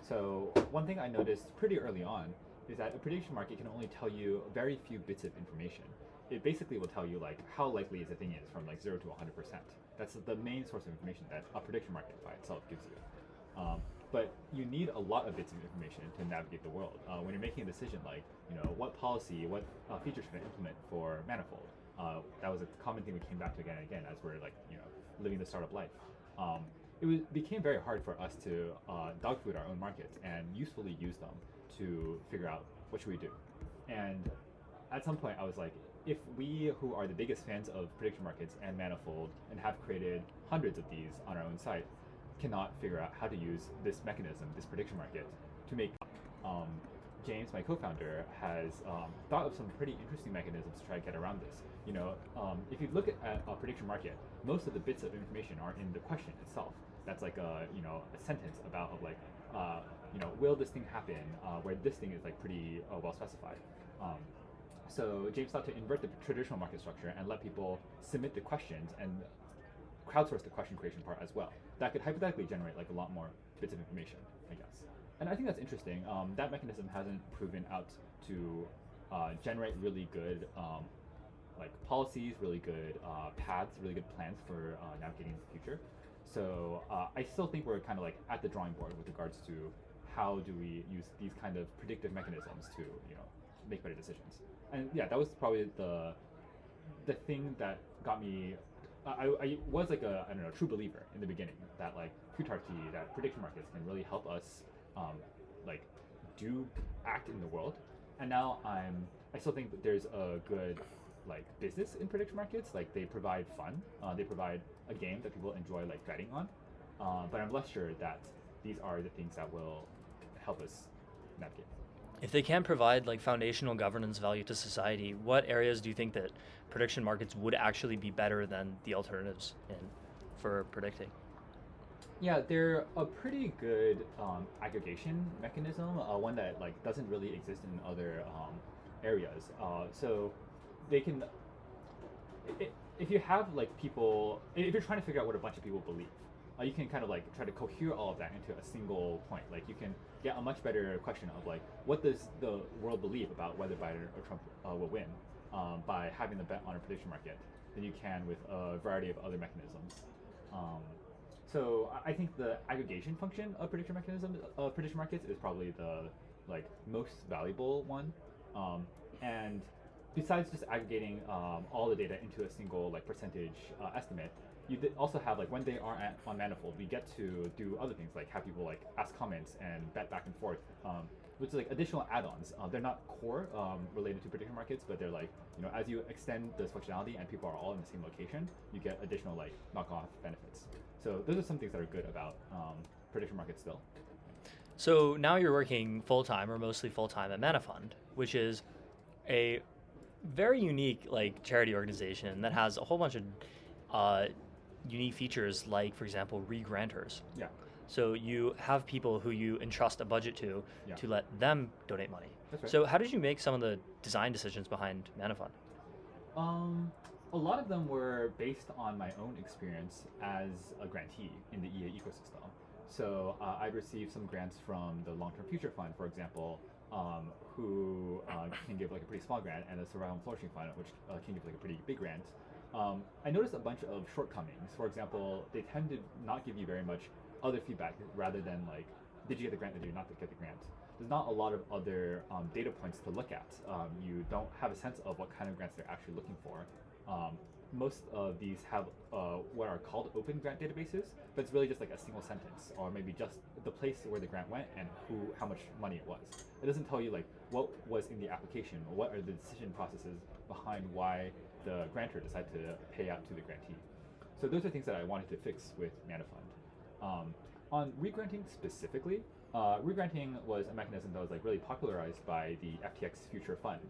So one thing I noticed pretty early on is that a prediction market can only tell you very few bits of information. It basically will tell you like how likely the thing is from like 0 to 100%. That's the main source of information that a prediction market by itself gives you. But you need a lot of bits of information to navigate the world. When you're making a decision like, what policy, what features should I implement for Manifold? That was a common thing we came back to again and again as we're like, living the startup life. It became very hard for us to dogfood our own markets and usefully use them to figure out what should we do. And at some point I was like, if we who are the biggest fans of prediction markets and Manifold and have created hundreds of these on our own site cannot figure out how to use this mechanism, this prediction market, to make James, my co-founder, has thought of some pretty interesting mechanisms to try to get around this. If you look at a prediction market, most of the bits of information are in the question itself. That's like a sentence about will this thing happen? Where this thing is like pretty well specified. So James thought to invert the traditional market structure and let people submit the questions and crowdsource the question creation part as well. That could hypothetically generate like a lot more bits of information, I guess. And I think that's interesting. That mechanism hasn't proven out to generate really good policies, really good paths, really good plans for navigating the future. So I still think we're kind of like at the drawing board with regards to how do we use these kind of predictive mechanisms to make better decisions. And yeah, that was probably the thing that got me. I was like a true believer in the beginning that like futarchy, that prediction markets can really help us do act in the world. And now I still think that there's a good like business in prediction markets. Like they provide fun, they provide a game that people enjoy like betting on. But I'm less sure that these are the things that will help us navigate. If they can provide like foundational governance value to society, what areas do you think that prediction markets would actually be better than the alternatives in for predicting? Yeah, they're a pretty good aggregation mechanism, one that like doesn't really exist in other areas. So they can, if you have like people, if you're trying to figure out what a bunch of people believe, you can kind of like try to cohere all of that into a single point. Like you can get a much better question of like, what does the world believe about whether Biden or Trump will win by having the bet on a prediction market than you can with a variety of other mechanisms. So I think the aggregation function of prediction markets is probably the like most valuable one. And besides just aggregating all the data into a single like percentage estimate, you also have like when they are on Manifold, we get to do other things like have people like ask comments and bet back and forth, which is like additional add-ons. They're not core related to prediction markets, but they're like, you know, as you extend this functionality and people are all in the same location, you get additional like knock-off benefits. So those are some things that are good about prediction markets still. So now you're working full-time or mostly full-time at Manifund, which is a very unique like charity organization that has a whole bunch of unique features, like for example regrantors. Yeah. So you have people who you entrust a budget to let them donate money. That's right. So how did you make some of the design decisions behind Manifund? A lot of them were based on my own experience as a grantee in the EA ecosystem. So I've received some grants from the Long-Term Future Fund, for example, who can give like a pretty small grant, and the Survival and Flourishing Fund, which can give like a pretty big grant. I noticed a bunch of shortcomings. For example, they tend to not give you very much other feedback rather than like, did you get the grant, did you not get the grant? There's not a lot of other data points to look at. You don't have a sense of what kind of grants they're actually looking for. Most of these have what are called open grant databases, but it's really just like a single sentence, or maybe just the place where the grant went and how much money it was. It doesn't tell you like what was in the application, or what are the decision processes behind why the grantor decided to pay out to the grantee. So those are things that I wanted to fix with Manifund. On regranting specifically, regranting was a mechanism that was like really popularized by the FTX Future Fund,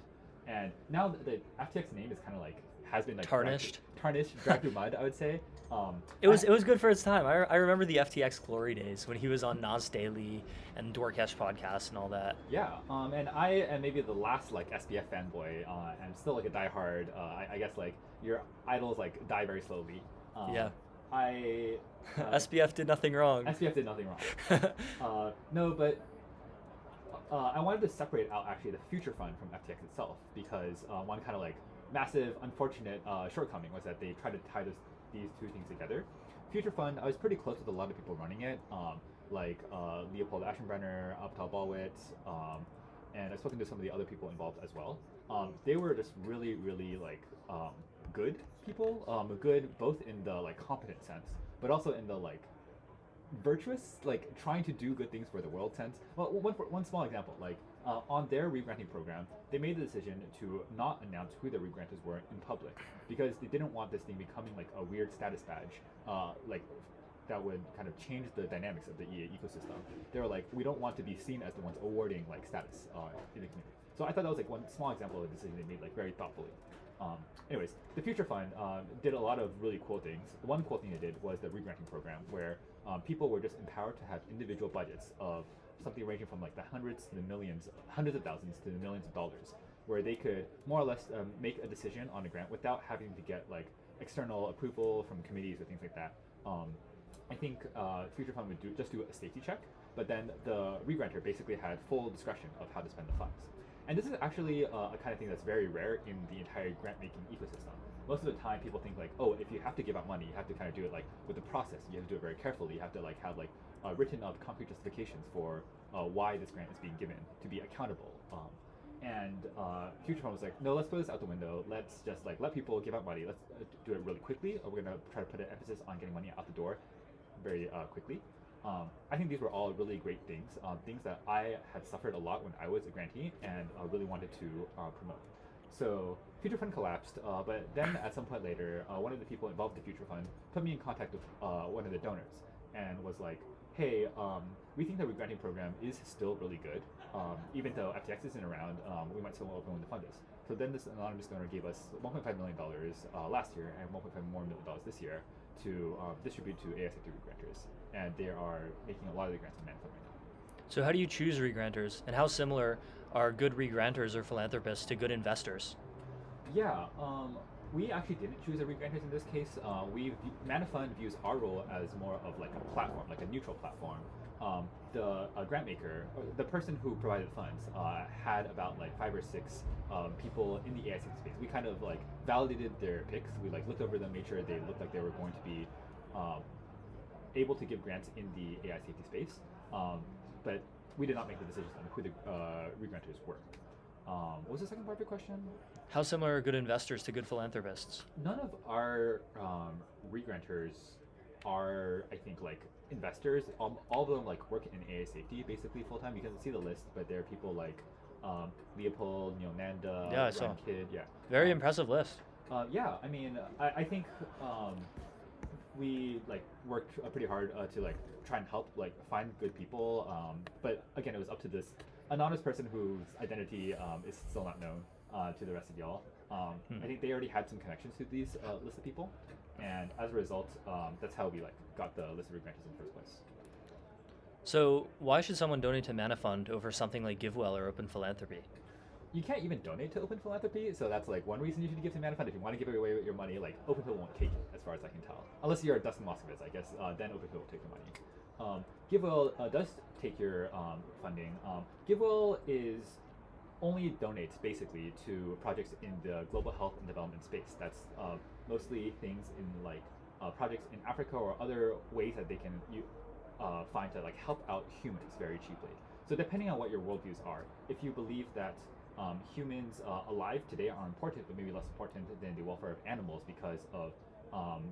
and now the FTX name is kind of like has been like tarnished, dragged through mud, I would say. It was good for its time. I remember the FTX glory days when he was on Nas Daily and Dorkesh podcast and all that. Yeah, and I am maybe the last like SBF fanboy. I'm still like a diehard. I guess like your idols like die very slowly. Yeah. SBF did nothing wrong. SBF did nothing wrong. No, but I wanted to separate out actually the Future Fund from FTX itself, because one kind of like massive unfortunate shortcoming was that they tried to tie these two things together. Future Fund, I was pretty close with a lot of people running it, like Leopold Aschenbrenner, Abtal Balwitz, and I've spoken to some of the other people involved as well. They were just really, really like good people, good both in the like competent sense, but also in the like virtuous, like trying to do good things for the world sense. Well, one small example, like on their regranting program, they made the decision to not announce who the regrantors were in public, because they didn't want this thing becoming like a weird status badge, like that would kind of change the dynamics of the EA ecosystem. They were like, we don't want to be seen as the ones awarding like status in the community. So I thought that was like one small example of a decision they made like very thoughtfully. Anyways, the Future Fund did a lot of really cool things. One cool thing they did was the regranting program, where people were just empowered to have individual budgets of something ranging from like the hundreds to the millions, hundreds of thousands to the millions of dollars, where they could more or less make a decision on a grant without having to get like external approval from committees or things like that. I think Future Fund would just do a safety check, but then the regrantor basically had full discretion of how to spend the funds. And this is actually a kind of thing that's very rare in the entire grant-making ecosystem. Most of the time, people think like, oh, if you have to give out money, you have to kind of do it like with the process. You have to do it very carefully. You have to like have like written up concrete justifications for why this grant is being given to be accountable. And Future Fund was like, no, let's throw this out the window. Let's just like let people give out money. Let's do it really quickly. We're gonna try to put an emphasis on getting money out the door very quickly. I think these were all really great things, things that I had suffered a lot when I was a grantee and really wanted to promote. So Future Fund collapsed, but then at some point later, one of the people involved in the Future Fund put me in contact with one of the donors and was like, hey, we think the regranting program is still really good. Even though FTX isn't around, we might still open when the fund is. So then this anonymous donor gave us $1.5 million last year and $1.5 more million this year to distribute to ASFT regrantors. And they are making a lot of the grants in Manifund right now. So how do you choose regrantors, and how similar are good regrantors or philanthropists to good investors? Yeah, we actually didn't choose a regrantors in this case. Manifund views our role as more of like a platform, like a neutral platform. The grant maker, the person who provided the funds, had about like 5 or 6 people in the AI safety space. We kind of like validated their picks. We like looked over them, made sure they looked like they were going to be able to give grants in the AI safety space. But we did not make the decisions on who the regrantors were. What was the second part of your question? How similar are good investors to good philanthropists? None of our regrantors are, I think, like investors. All of them like work in AI safety basically full time. You can see the list, but there are people like Leopold, Nanda, Yeah, I saw. Kid. Yeah, Very impressive list. yeah. I mean, I think we like worked pretty hard to like try and help like find good people. But again, it was up to this anonymous person whose identity is still not known to the rest of y'all. I think they already had some connections to these list of people, and as a result, that's how we like got the list of regrantors in the first place. So why should someone donate to Manifund over something like GiveWell or Open Philanthropy? You can't even donate to Open Philanthropy, so that's like one reason you should give to Manifund. If you want to give away your money, like OpenPhil won't take it, as far as I can tell. Unless you're Dustin Moskovitz, I guess, then OpenPhil will take your money. GiveWell does take your funding. GiveWell only donates basically to projects in the global health and development space. That's mostly things in like projects in Africa or other ways that they can find to like help out humans very cheaply. So depending on what your worldviews are, if you believe that humans alive today are important, but maybe less important than the welfare of animals because of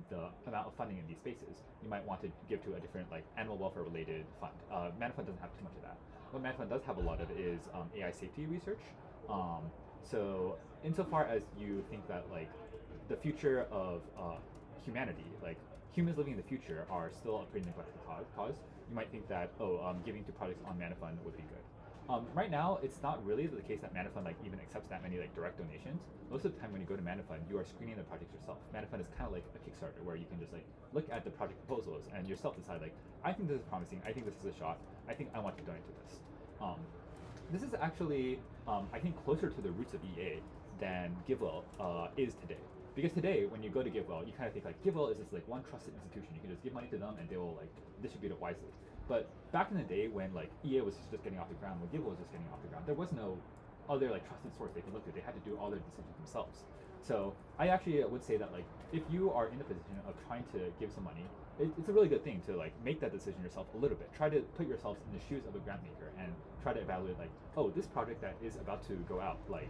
the amount of funding in these spaces, you might want to give to a different like animal welfare related fund. Manifund doesn't have too much of that. What Manifund does have a lot of is AI safety research. So insofar as you think that like the future of humanity, like humans living in the future are still a pretty neglected cause, you might think that, giving to projects on Manifund would be good. Right now, it's not really the case that Manifund like even accepts that many like direct donations. Most of the time when you go to Manifund, you are screening the projects yourself. Manifund is kind of like a Kickstarter where you can just like look at the project proposals and yourself decide like, I think this is promising, I think this is a shot, I think I want to donate to this. This is actually, I think, closer to the roots of EA than GiveWell is today. Because today, when you go to GiveWell, you kind of think like GiveWell is this like one trusted institution. You can just give money to them and they will like distribute it wisely. But back in the day when like EA was just getting off the ground, when GiveWell was just getting off the ground, there was no other like trusted source they could look to. They had to do all their decisions themselves. So I actually would say that like if you are in the position of trying to give some money, it's a really good thing to like make that decision yourself a little bit. Try to put yourselves in the shoes of a grant maker and try to evaluate like, oh, this project that is about to go out, like,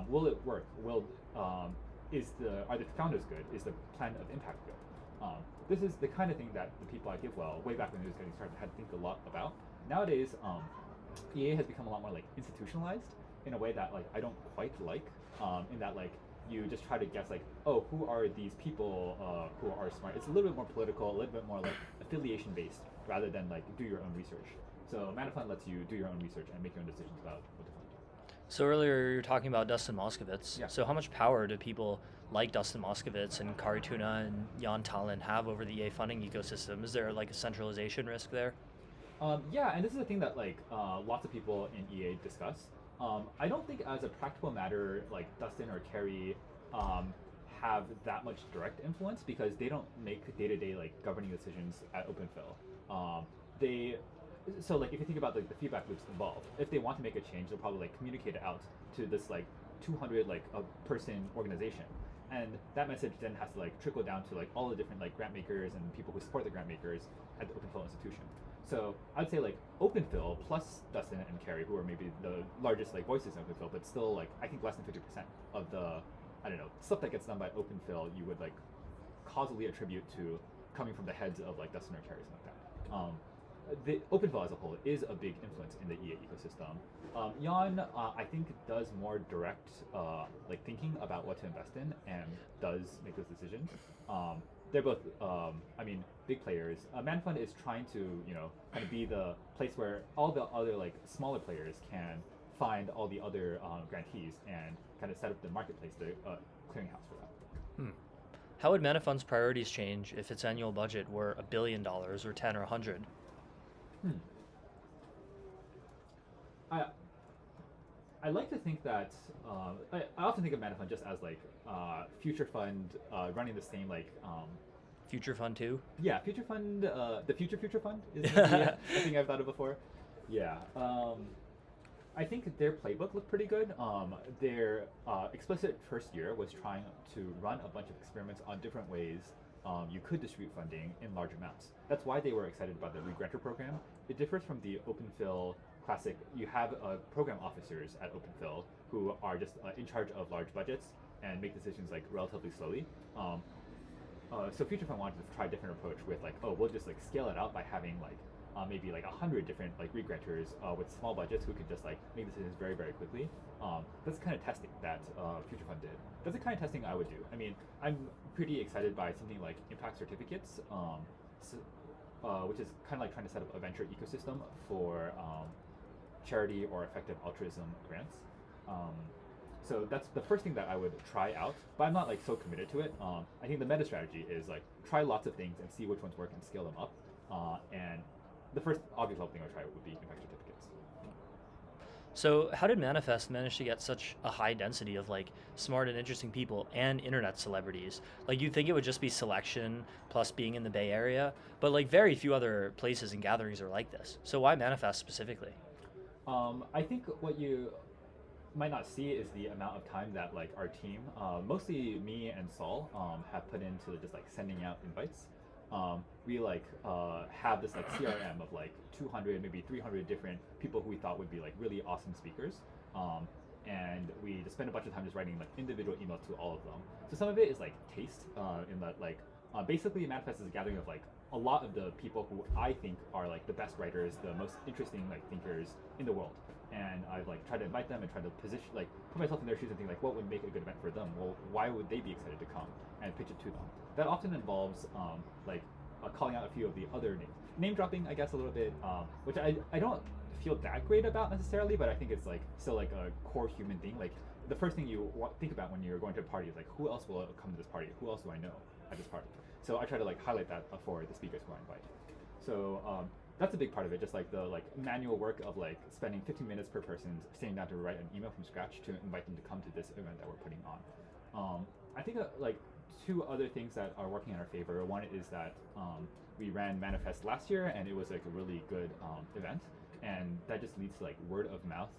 will it work? Are the founders good? Is the plan of impact good? This is the kind of thing that the people at GiveWell, way back when it was getting started, had to think a lot about. Nowadays, EA has become a lot more like institutionalized in a way that like I don't quite like. In that like you just try to guess like, oh, who are these people who are smart? It's a little bit more political, a little bit more like affiliation based rather than like do your own research. So Manifund lets you do your own research and make your own decisions about what to fund. So earlier you were talking about Dustin Moskovitz. Yeah. So how much power do people like Dustin Moskovitz and Kari Tuna and Jan Tallinn have over the EA funding ecosystem? Is there like a centralization risk there? Yeah, and this is a thing that like lots of people in EA discuss. I don't think as a practical matter like Dustin or Kari have that much direct influence because they don't make day-to-day like governing decisions at OpenPhil. So like if you think about like the feedback loops involved, if they want to make a change, they'll probably like communicate it out to this like 200 like a person organization, and that message then has to like trickle down to like all the different like grant makers and people who support the grant makers at the OpenPhil institution. So I'd say like OpenPhil plus Dustin and Kari, who are maybe the largest like voices in OpenPhil, but still like I think less than 50% of the stuff that gets done by OpenPhil you would like causally attribute to coming from the heads of like Dustin or Kari, something like that. the OpenAI as a whole is a big influence in the EA ecosystem. Yon, I think, does more direct like thinking about what to invest in and does make those decisions. They're both, I mean, big players. Manifund is trying to, kind of be the place where all the other like smaller players can find all the other grantees and kind of set up the marketplace, the clearinghouse for that. How would Manifund's priorities change if its annual budget were $1 billion or 10 or 100? I like to think that I often think of Manifund just as like future fund running the same like Future Fund 2? Yeah, future fund, the future fund is the thing I've thought of before. Yeah. I think their playbook looked pretty good. Their explicit first year was trying to run a bunch of experiments on different ways you could distribute funding in large amounts. That's why they were excited about the regrantor program. It differs from the OpenPhil classic. You have program officers at OpenPhil who are just in charge of large budgets and make decisions like relatively slowly. So Future Fund wanted to try a different approach with like, we'll just like scale it out by having like maybe like 100 different like regrantors with small budgets who could just like make decisions very, very quickly. That's the kind of testing that Future Fund did. That's the kind of testing I would do. I mean, I'm pretty excited by something like impact certificates, which is kind of like trying to set up a venture ecosystem for charity or effective altruism grants. So that's the first thing that I would try out, but I'm not like so committed to it. I think the meta strategy is like try lots of things and see which ones work and scale them up. And the first obvious level thing I would try would be impact certificates. So how did Manifest manage to get such a high density of like smart and interesting people and internet celebrities? Like you'd think it would just be selection plus being in the Bay Area, but like very few other places and gatherings are like this. So why Manifest specifically? I think what you might not see is the amount of time that like our team, mostly me and Saul, have put into just like sending out invites. We like have this like CRM of like 200, maybe 300 different people who we thought would be like really awesome speakers. And we just spend a bunch of time just writing like individual emails to all of them. So some of it is like taste in that like basically Manifest is a gathering of like a lot of the people who I think are like the best writers, the most interesting like thinkers in the world. And I've like tried to invite them and try to position, like put myself in their shoes and think like what would make a good event for them? Well, why would they be excited to come and pitch it to them? That often involves like calling out a few of the other names. Name dropping, I guess, a little bit, which I don't feel that great about necessarily, but I think it's like still like a core human thing. Like the first thing you think about when you're going to a party is like, who else will come to this party? Who else do I know at this party? So I try to like highlight that for the speakers who I invite. So that's a big part of it, just like the like manual work of like spending 15 minutes per person sitting down to write an email from scratch to invite them to come to this event that we're putting on. I think like two other things that are working in our favor. One is that we ran Manifest last year and it was like a really good event, and that just leads to like word of mouth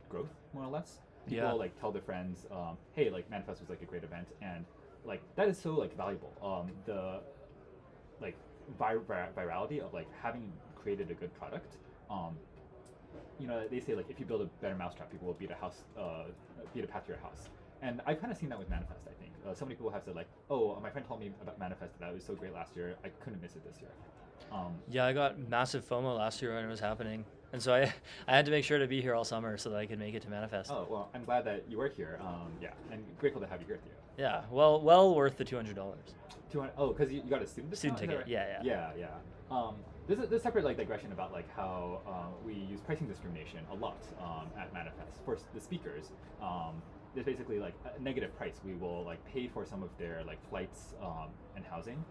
growth, more or less. People like tell their friends, hey, like Manifest was like a great event, and like that is so like valuable. The like virality of like having created a good product. They say like if you build a better mousetrap, people will beat a path to your house. And I've kind of seen that with Manifest, I think. So many people have said like, my friend told me about Manifest that it was so great last year, I couldn't miss it this year. Yeah, I got massive FOMO last year when it was happening. And so I had to make sure to be here all summer so that I could make it to Manifest. Oh, well, I'm glad that you were here. And grateful to have you here with you. Yeah, well worth the $200. 200. Oh, because you got a student discount? Student ticket, right? Yeah. There's a separate like digression about like how we use pricing discrimination a lot at Manifest. For the speakers, there's basically like a negative price. We will like pay for some of their like flights and housing.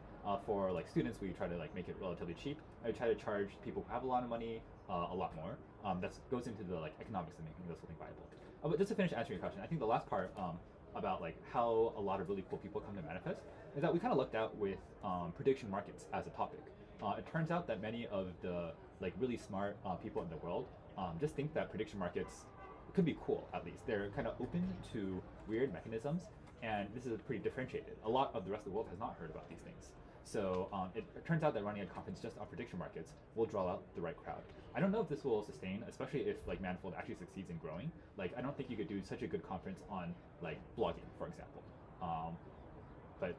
For like students, we try to like make it relatively cheap. I try to charge people who have a lot of money a lot more. That goes into the like economics of making this whole thing viable. But just to finish answering your question, I think the last part about like how a lot of really cool people come to Manifest is that we kind of looked out with prediction markets as a topic. It turns out that many of the like really smart people in the world just think that prediction markets could be cool. At least they're kind of open to weird mechanisms, and this is pretty differentiated. A lot of the rest of the world has not heard about these things. So it turns out that running a conference just on prediction markets will draw out the right crowd. I don't know if this will sustain, especially if like Manifold actually succeeds in growing. Like I don't think you could do such a good conference on like blogging, for example. but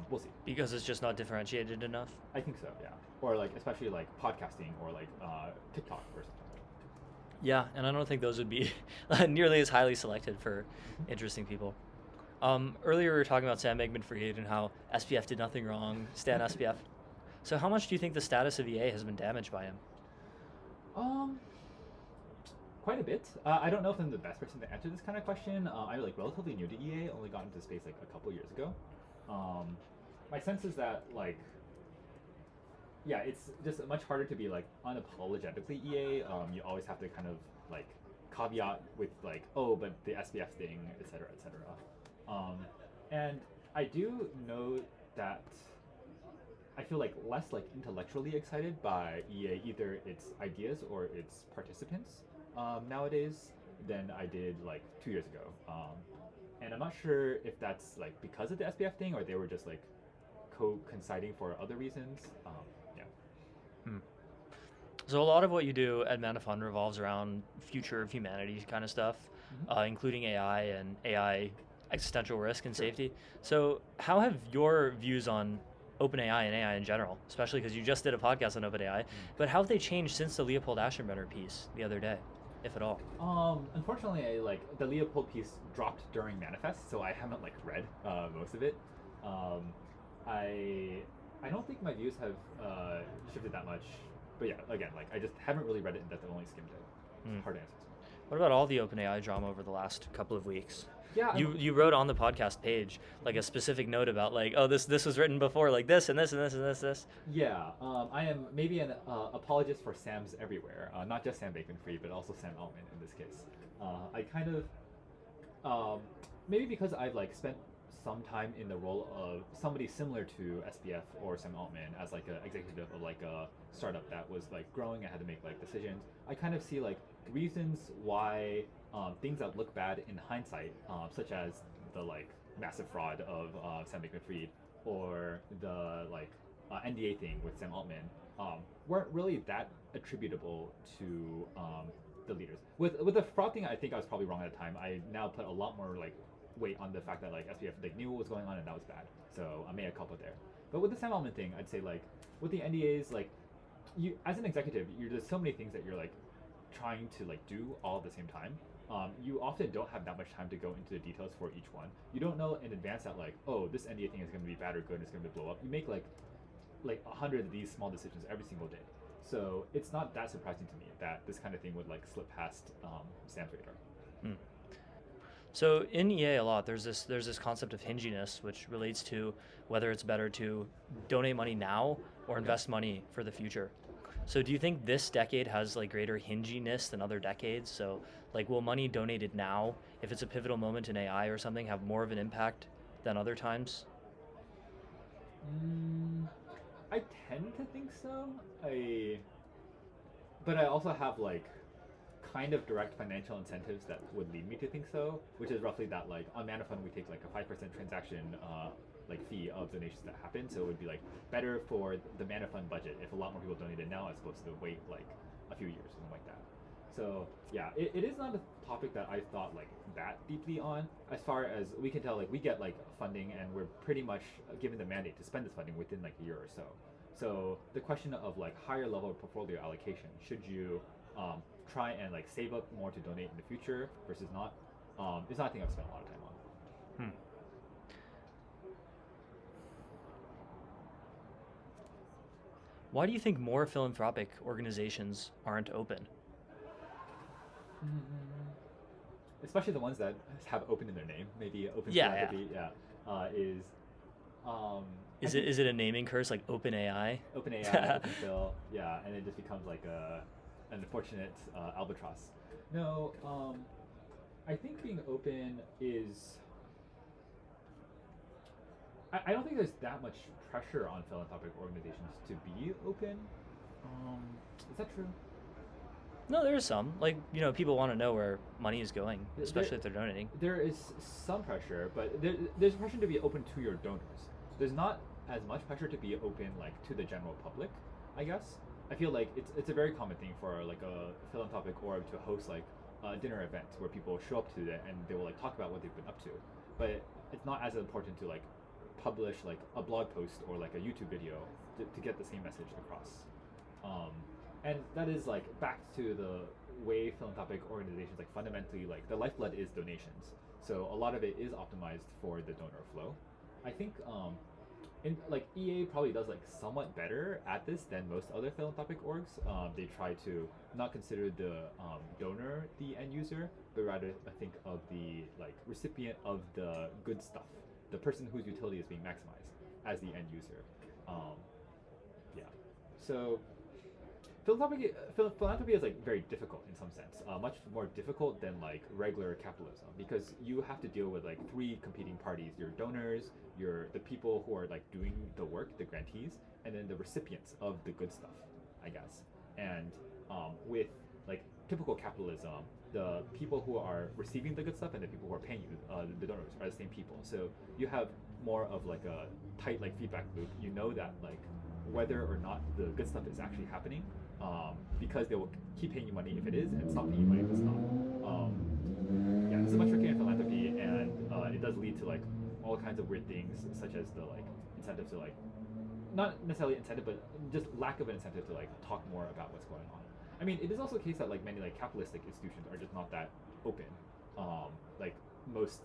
we'll see. Because it's just not differentiated enough. I think so, yeah. Or like especially like podcasting or like TikTok or something. Yeah, and I don't think those would be nearly as highly selected for interesting people. Earlier we were talking about Sam Bankman-Fried and how SPF did nothing wrong, Stan SPF. So how much do you think the status of EA has been damaged by him? Quite a bit. I don't know if I'm the best person to answer this kind of question. I'm like relatively new to EA, only got into space like a couple years ago. My sense is that like, yeah, it's just much harder to be like unapologetically EA. You always have to kind of like caveat with like, oh, but the SPF thing, etc., etc. And I do know that I feel like less like intellectually excited by EA, either its ideas or its participants nowadays than I did like 2 years ago. And I'm not sure if that's like because of the SPF thing or they were just like coinciding for other reasons. So a lot of what you do at Manifund revolves around future of humanity kind of stuff, including AI and AI existential risk and safety. So how have your views on OpenAI and AI in general, especially because you just did a podcast on OpenAI, but how have they changed since the Leopold Aschenbrenner piece the other day, if at all? Unfortunately, like the Leopold piece dropped during Manifest, so I haven't like read most of it. I don't think my views have shifted that much, but yeah, again, like I just haven't really read it in depth. I only skimmed it. Hard to answer. What about all the OpenAI drama over the last couple of weeks? Yeah, you wrote on the podcast page like a specific note about like, oh, this was written before, like this and this and this and this. Yeah, I am maybe an apologist for Sams everywhere, not just Sam Bankman-Fried, but also Sam Altman in this case. I kind of maybe because I've like spent some time in the role of somebody similar to SBF or Sam Altman as like an executive of like a startup that was like growing and had to make like decisions. I kind of see like reasons why things that look bad in hindsight, such as the like massive fraud of Sam Bankman-Fried or the like NDA thing with Sam Altman, weren't really that attributable to the leaders. With the fraud thing, I think I was probably wrong at the time. I now put a lot more like weight on the fact that like SBF like knew what was going on and that was bad. So I made a couple there. But with the Sam Altman thing, I'd say like with the NDAs, like you as an executive, there's so many things that you're like trying to like do all at the same time. You often don't have that much time to go into the details for each one. You don't know in advance that like, oh, this NDA thing is going to be bad or good, it's going to blow up. You make like 100 of these small decisions every single day. So it's not that surprising to me that this kind of thing would like slip past Sam's radar. So in EA a lot, there's this concept of hinginess, which relates to whether it's better to donate money now or invest money for the future. So do you think this decade has like greater hinginess than other decades? So like will money donated now, if it's a pivotal moment in AI or something, have more of an impact than other times? I tend to think so. But I also have like kind of direct financial incentives that would lead me to think so, which is roughly that like on Manifund we take like a 5% transaction like fee of donations that happen, so it would be like better for the Manifund budget if a lot more people donated now as opposed to wait like a few years, something like that. So yeah, it is not a topic that I thought like that deeply on. As far as we can tell, like we get like funding and we're pretty much given the mandate to spend this funding within like a year or so. So the question of like higher level portfolio allocation, should you try and like save up more to donate in the future versus not, is not a thing I've spent a lot of time on. Why do you think more philanthropic organizations aren't open? Especially the ones that have open in their name, maybe open philanthropy. Is it a naming curse like OpenAI? OpenAI, Open Phil, yeah, and it just becomes like an unfortunate albatross. No, I think being open is. I don't think there's that much pressure on philanthropic organizations to be open. Is that true? No, there is some. Like, you know, people want to know where money is going, especially if they're donating. There is some pressure, but there's pressure to be open to your donors. There's not as much pressure to be open like to the general public, I guess. I feel like it's a very common thing for like a philanthropic org to host like a dinner event where people show up to it and they will like talk about what they've been up to. But it's not as important to like publish like a blog post or like a YouTube video to get the same message across. And that is like back to the way philanthropic organizations like fundamentally like the lifeblood is donations. So a lot of it is optimized for the donor flow. I think in like EA probably does like somewhat better at this than most other philanthropic orgs. They try to not consider the donor the end user, but rather I think of the like recipient of the good stuff, the person whose utility is being maximized as the end user. Yeah. So philanthropy is like very difficult in some sense, much more difficult than like regular capitalism, because you have to deal with like three competing parties: your donors, the people who are like doing the work, the grantees, and then the recipients of the good stuff, I guess. And with like typical capitalism, the people who are receiving the good stuff and the people who are paying you, the donors, are the same people. So you have more of like a tight like feedback loop. You know that like whether or not the good stuff is actually happening, because they will keep paying you money if it is and stop paying you money if it's not. Yeah, this is much trickier in philanthropy, and it does lead to like all kinds of weird things, such as the like incentive to like, not necessarily incentive, but just lack of an incentive to like talk more about what's going on. I mean, it is also the case that like many like capitalistic institutions are just not that open. Like most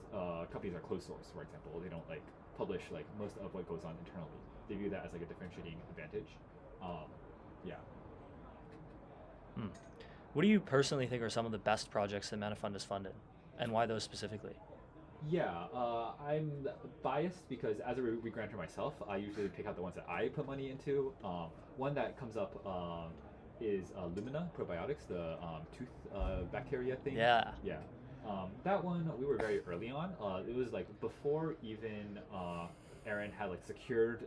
companies are closed source, for example. They don't like publish like most of what goes on internally. They view that as like a differentiating advantage. Yeah. What do you personally think are some of the best projects that Manifund has funded, and why those specifically? Yeah, I'm biased because as a regrantor myself, I usually pick out the ones that I put money into. One that comes up is Lumina probiotics, the tooth bacteria thing. Yeah. Yeah. That one we were very early on. It was like before even Aaron had like secured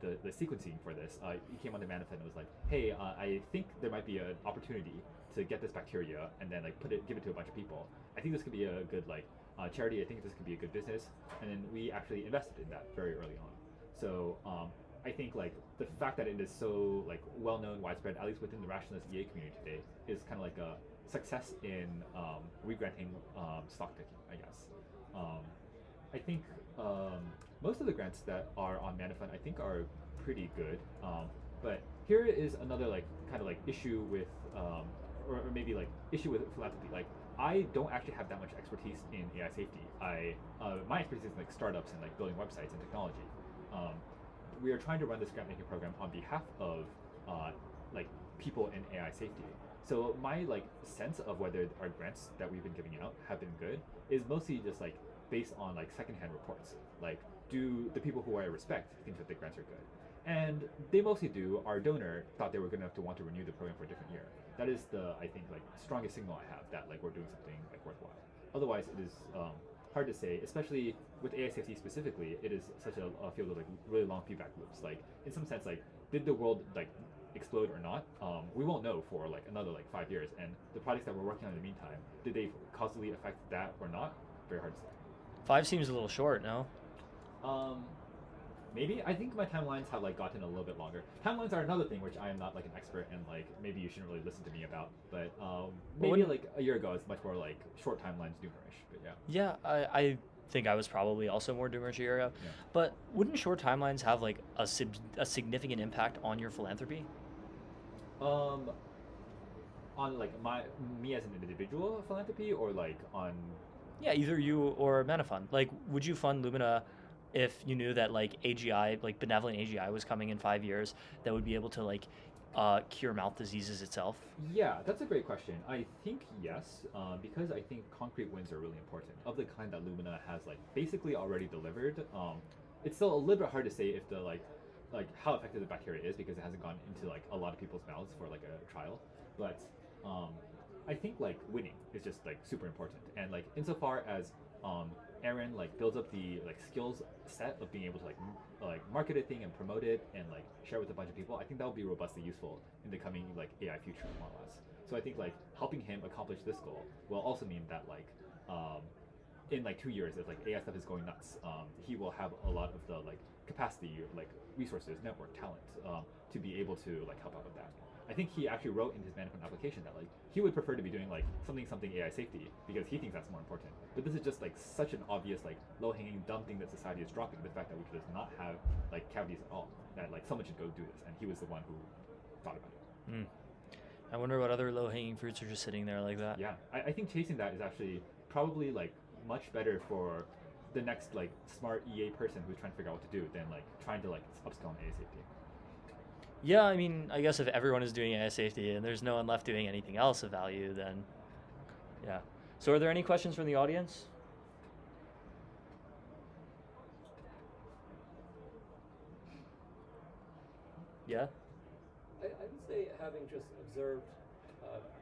the sequencing for this. He came on the Manifund and was like, "Hey, I think there might be an opportunity to get this bacteria and then like give it to a bunch of people. I think this could be a good like charity. I think this could be a good business." And then we actually invested in that very early on. So I think like the fact that it is so like well known, widespread, at least within the rationalist EA community today, is kind of like a success in regranting stock picking, I guess. I think most of the grants that are on Manifund I think are pretty good, but here is another like kind of like issue with or maybe like issue with philanthropy. Like I don't actually have that much expertise in AI safety. My expertise is like startups and like building websites and technology. We are trying to run this grant making program on behalf of like people in AI safety. So my like sense of whether our grants that we've been giving out have been good is mostly just like based on like secondhand reports. Like, do the people who I respect think that the grants are good? And they mostly do. Our donor thought they were good enough to want to renew the program for a different year. That is the, I think, like strongest signal I have that like we're doing something like worthwhile. Otherwise, it is hard to say, especially with AI safety specifically. It is such a field of like really long feedback loops. Like in some sense, like did the world like explode or not? We won't know for like another like 5 years. And the projects that we're working on in the meantime, did they causally affect that or not? Very hard to say. 5 seems a little short, no? Maybe. I think my timelines have like gotten a little bit longer. Timelines are another thing which I am not like an expert and like maybe you shouldn't really listen to me about. But maybe like a year ago it's much more like short timelines, doomerish. But yeah. Yeah, I think I was probably also more doomerish a year ago. Yeah. But wouldn't short timelines have like a significant impact on your philanthropy? On like me as an individual philanthropy or like on. Yeah, either you or Manifund. Like, would you fund Lumina if you knew that like AGI, like benevolent AGI, was coming in 5 years that would be able to like cure mouth diseases itself? Yeah, that's a great question. I think yes, because I think concrete wins are really important of the kind that Lumina has like basically already delivered. It's still a little bit hard to say if the like how effective the bacteria is because it hasn't gone into like a lot of people's mouths for like a trial, but I think like winning is just like super important, and like insofar as Aaron like builds up the like skills set of being able to like market a thing and promote it and like share with a bunch of people, I think that will be robustly useful in the coming like AI future more or less. So I think like helping him accomplish this goal will also mean that like in like 2 years if like AI stuff is going nuts, he will have a lot of the like capacity, like resources, network, talent to be able to like help out with that. I think he actually wrote in his Manifund application that like he would prefer to be doing like something AI safety because he thinks that's more important. But this is just like such an obvious like low-hanging dumb thing that society is dropping, the fact that we does not have like cavities at all, that like someone should go do this, and he was the one who thought about it. I wonder what other low-hanging fruits are just sitting there like that. Yeah, I think chasing that is actually probably like much better for the next like smart EA person who's trying to figure out what to do than like trying to like upskill on AI safety. Yeah, I mean, I guess if everyone is doing AI safety and there's no one left doing anything else of value, then yeah. So are there any questions from the audience? Yeah? I would say, having just observed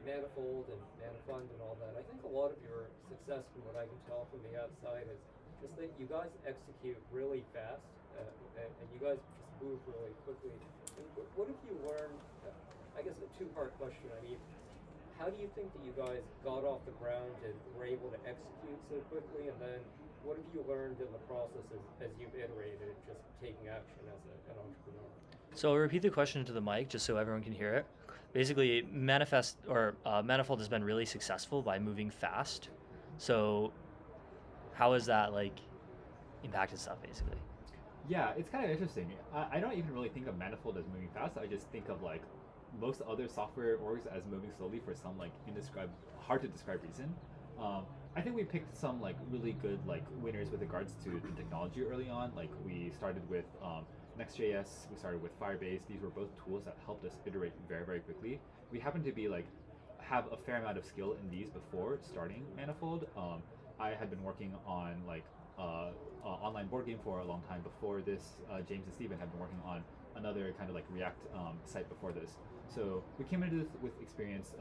Manifold and Manifund and all that, I think a lot of your success, from what I can tell from the outside, is just that you guys execute really fast and you guys just move really quickly. And what have you learned? I guess a two-part question. I mean, how do you think that you guys got off the ground and were able to execute so quickly? And then what have you learned in the process as you've iterated, just taking action as an entrepreneur? So I'll repeat the question into the mic just so everyone can hear it. Basically, Manifold has been really successful by moving fast. So how has that like impacted stuff basically? Yeah, it's kind of interesting. I don't even really think of Manifold as moving fast. I just think of like most other software orgs as moving slowly for some like hard to describe reason. I think we picked some like really good like winners with regards to the technology early on. Like we started with Next.js, we started with Firebase. These were both tools that helped us iterate very, very quickly. We happened to be like have a fair amount of skill in these before starting Manifold. I had been working on like online board game for a long time before this. James and Steven had been working on another kind of like React site before this. So we came into this with experience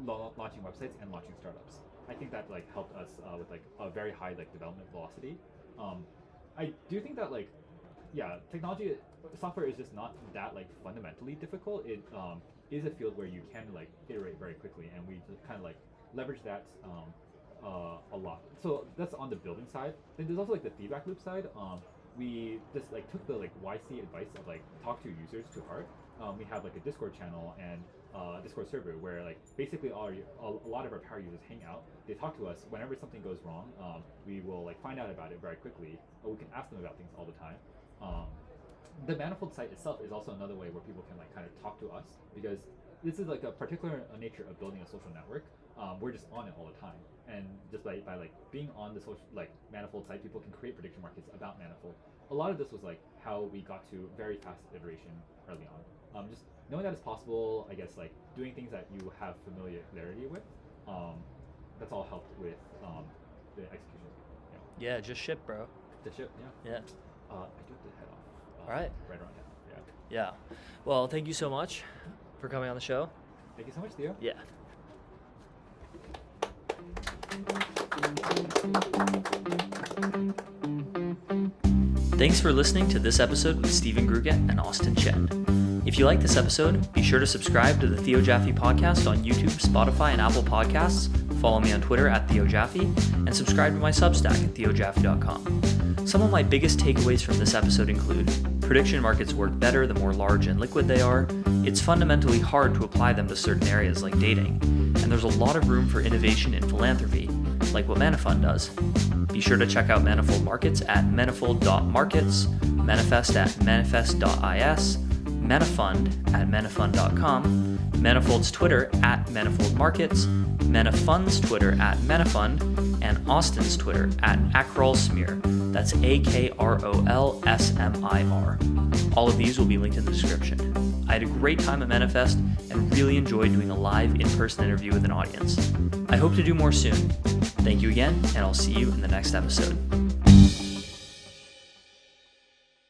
launching websites and launching startups. I think that like helped us with like a very high like development velocity. I do think that like software is just not that like fundamentally difficult. It is a field where you can like iterate very quickly, and we just kind of like leverage that a lot. So that's on the building side. Then there's also like the feedback loop side. We just like took the like YC advice of like talk to users to heart. We have like a Discord channel and Discord server where like basically a lot of our power users hang out. They talk to us whenever something goes wrong. We will like find out about it very quickly, or we can ask them about things all the time. The Manifold site itself is also another way where people can like kind of talk to us, because this is like a particular nature of building a social network. We're just on it all the time, and just by like being on the social like Manifold site, people can create prediction markets about Manifold. A lot of this was like how we got to very fast iteration early on. Just knowing that it's possible, I guess like doing things that you have familiarity with, that's all helped with the execution. Yeah, just ship, bro. The ship, yeah. Yeah. I do have to head off. All right. Right around now. Yeah. Yeah. Well, thank you so much for coming on the show. Thank you so much, Theo. Yeah. Thanks for listening to this episode with Stephen Grugett and Austin Chen. If you like this episode, be sure to subscribe to the Theo Jaffe podcast on YouTube, Spotify, and Apple Podcasts. Follow me on Twitter at Theo Jaffe, and subscribe to my Substack at theojaffe.com. Some of my biggest takeaways from this episode include: prediction markets work better the more large and liquid they are. It's fundamentally hard to apply them to certain areas like dating. And there's a lot of room for innovation in philanthropy, like what Manifund does. Be sure to check out Manifold Markets at manifold.markets, Manifest at manifest.is, Manifund at manifund.com, Manifold's Twitter at Manifold Markets, Manifund's Twitter at Manifund, and Austin's Twitter at AkrolSmear. That's AkrolSmir. All of these will be linked in the description. I had a great time at Manifest and really enjoyed doing a live in-person interview with an audience. I hope to do more soon. Thank you again, and I'll see you in the next episode.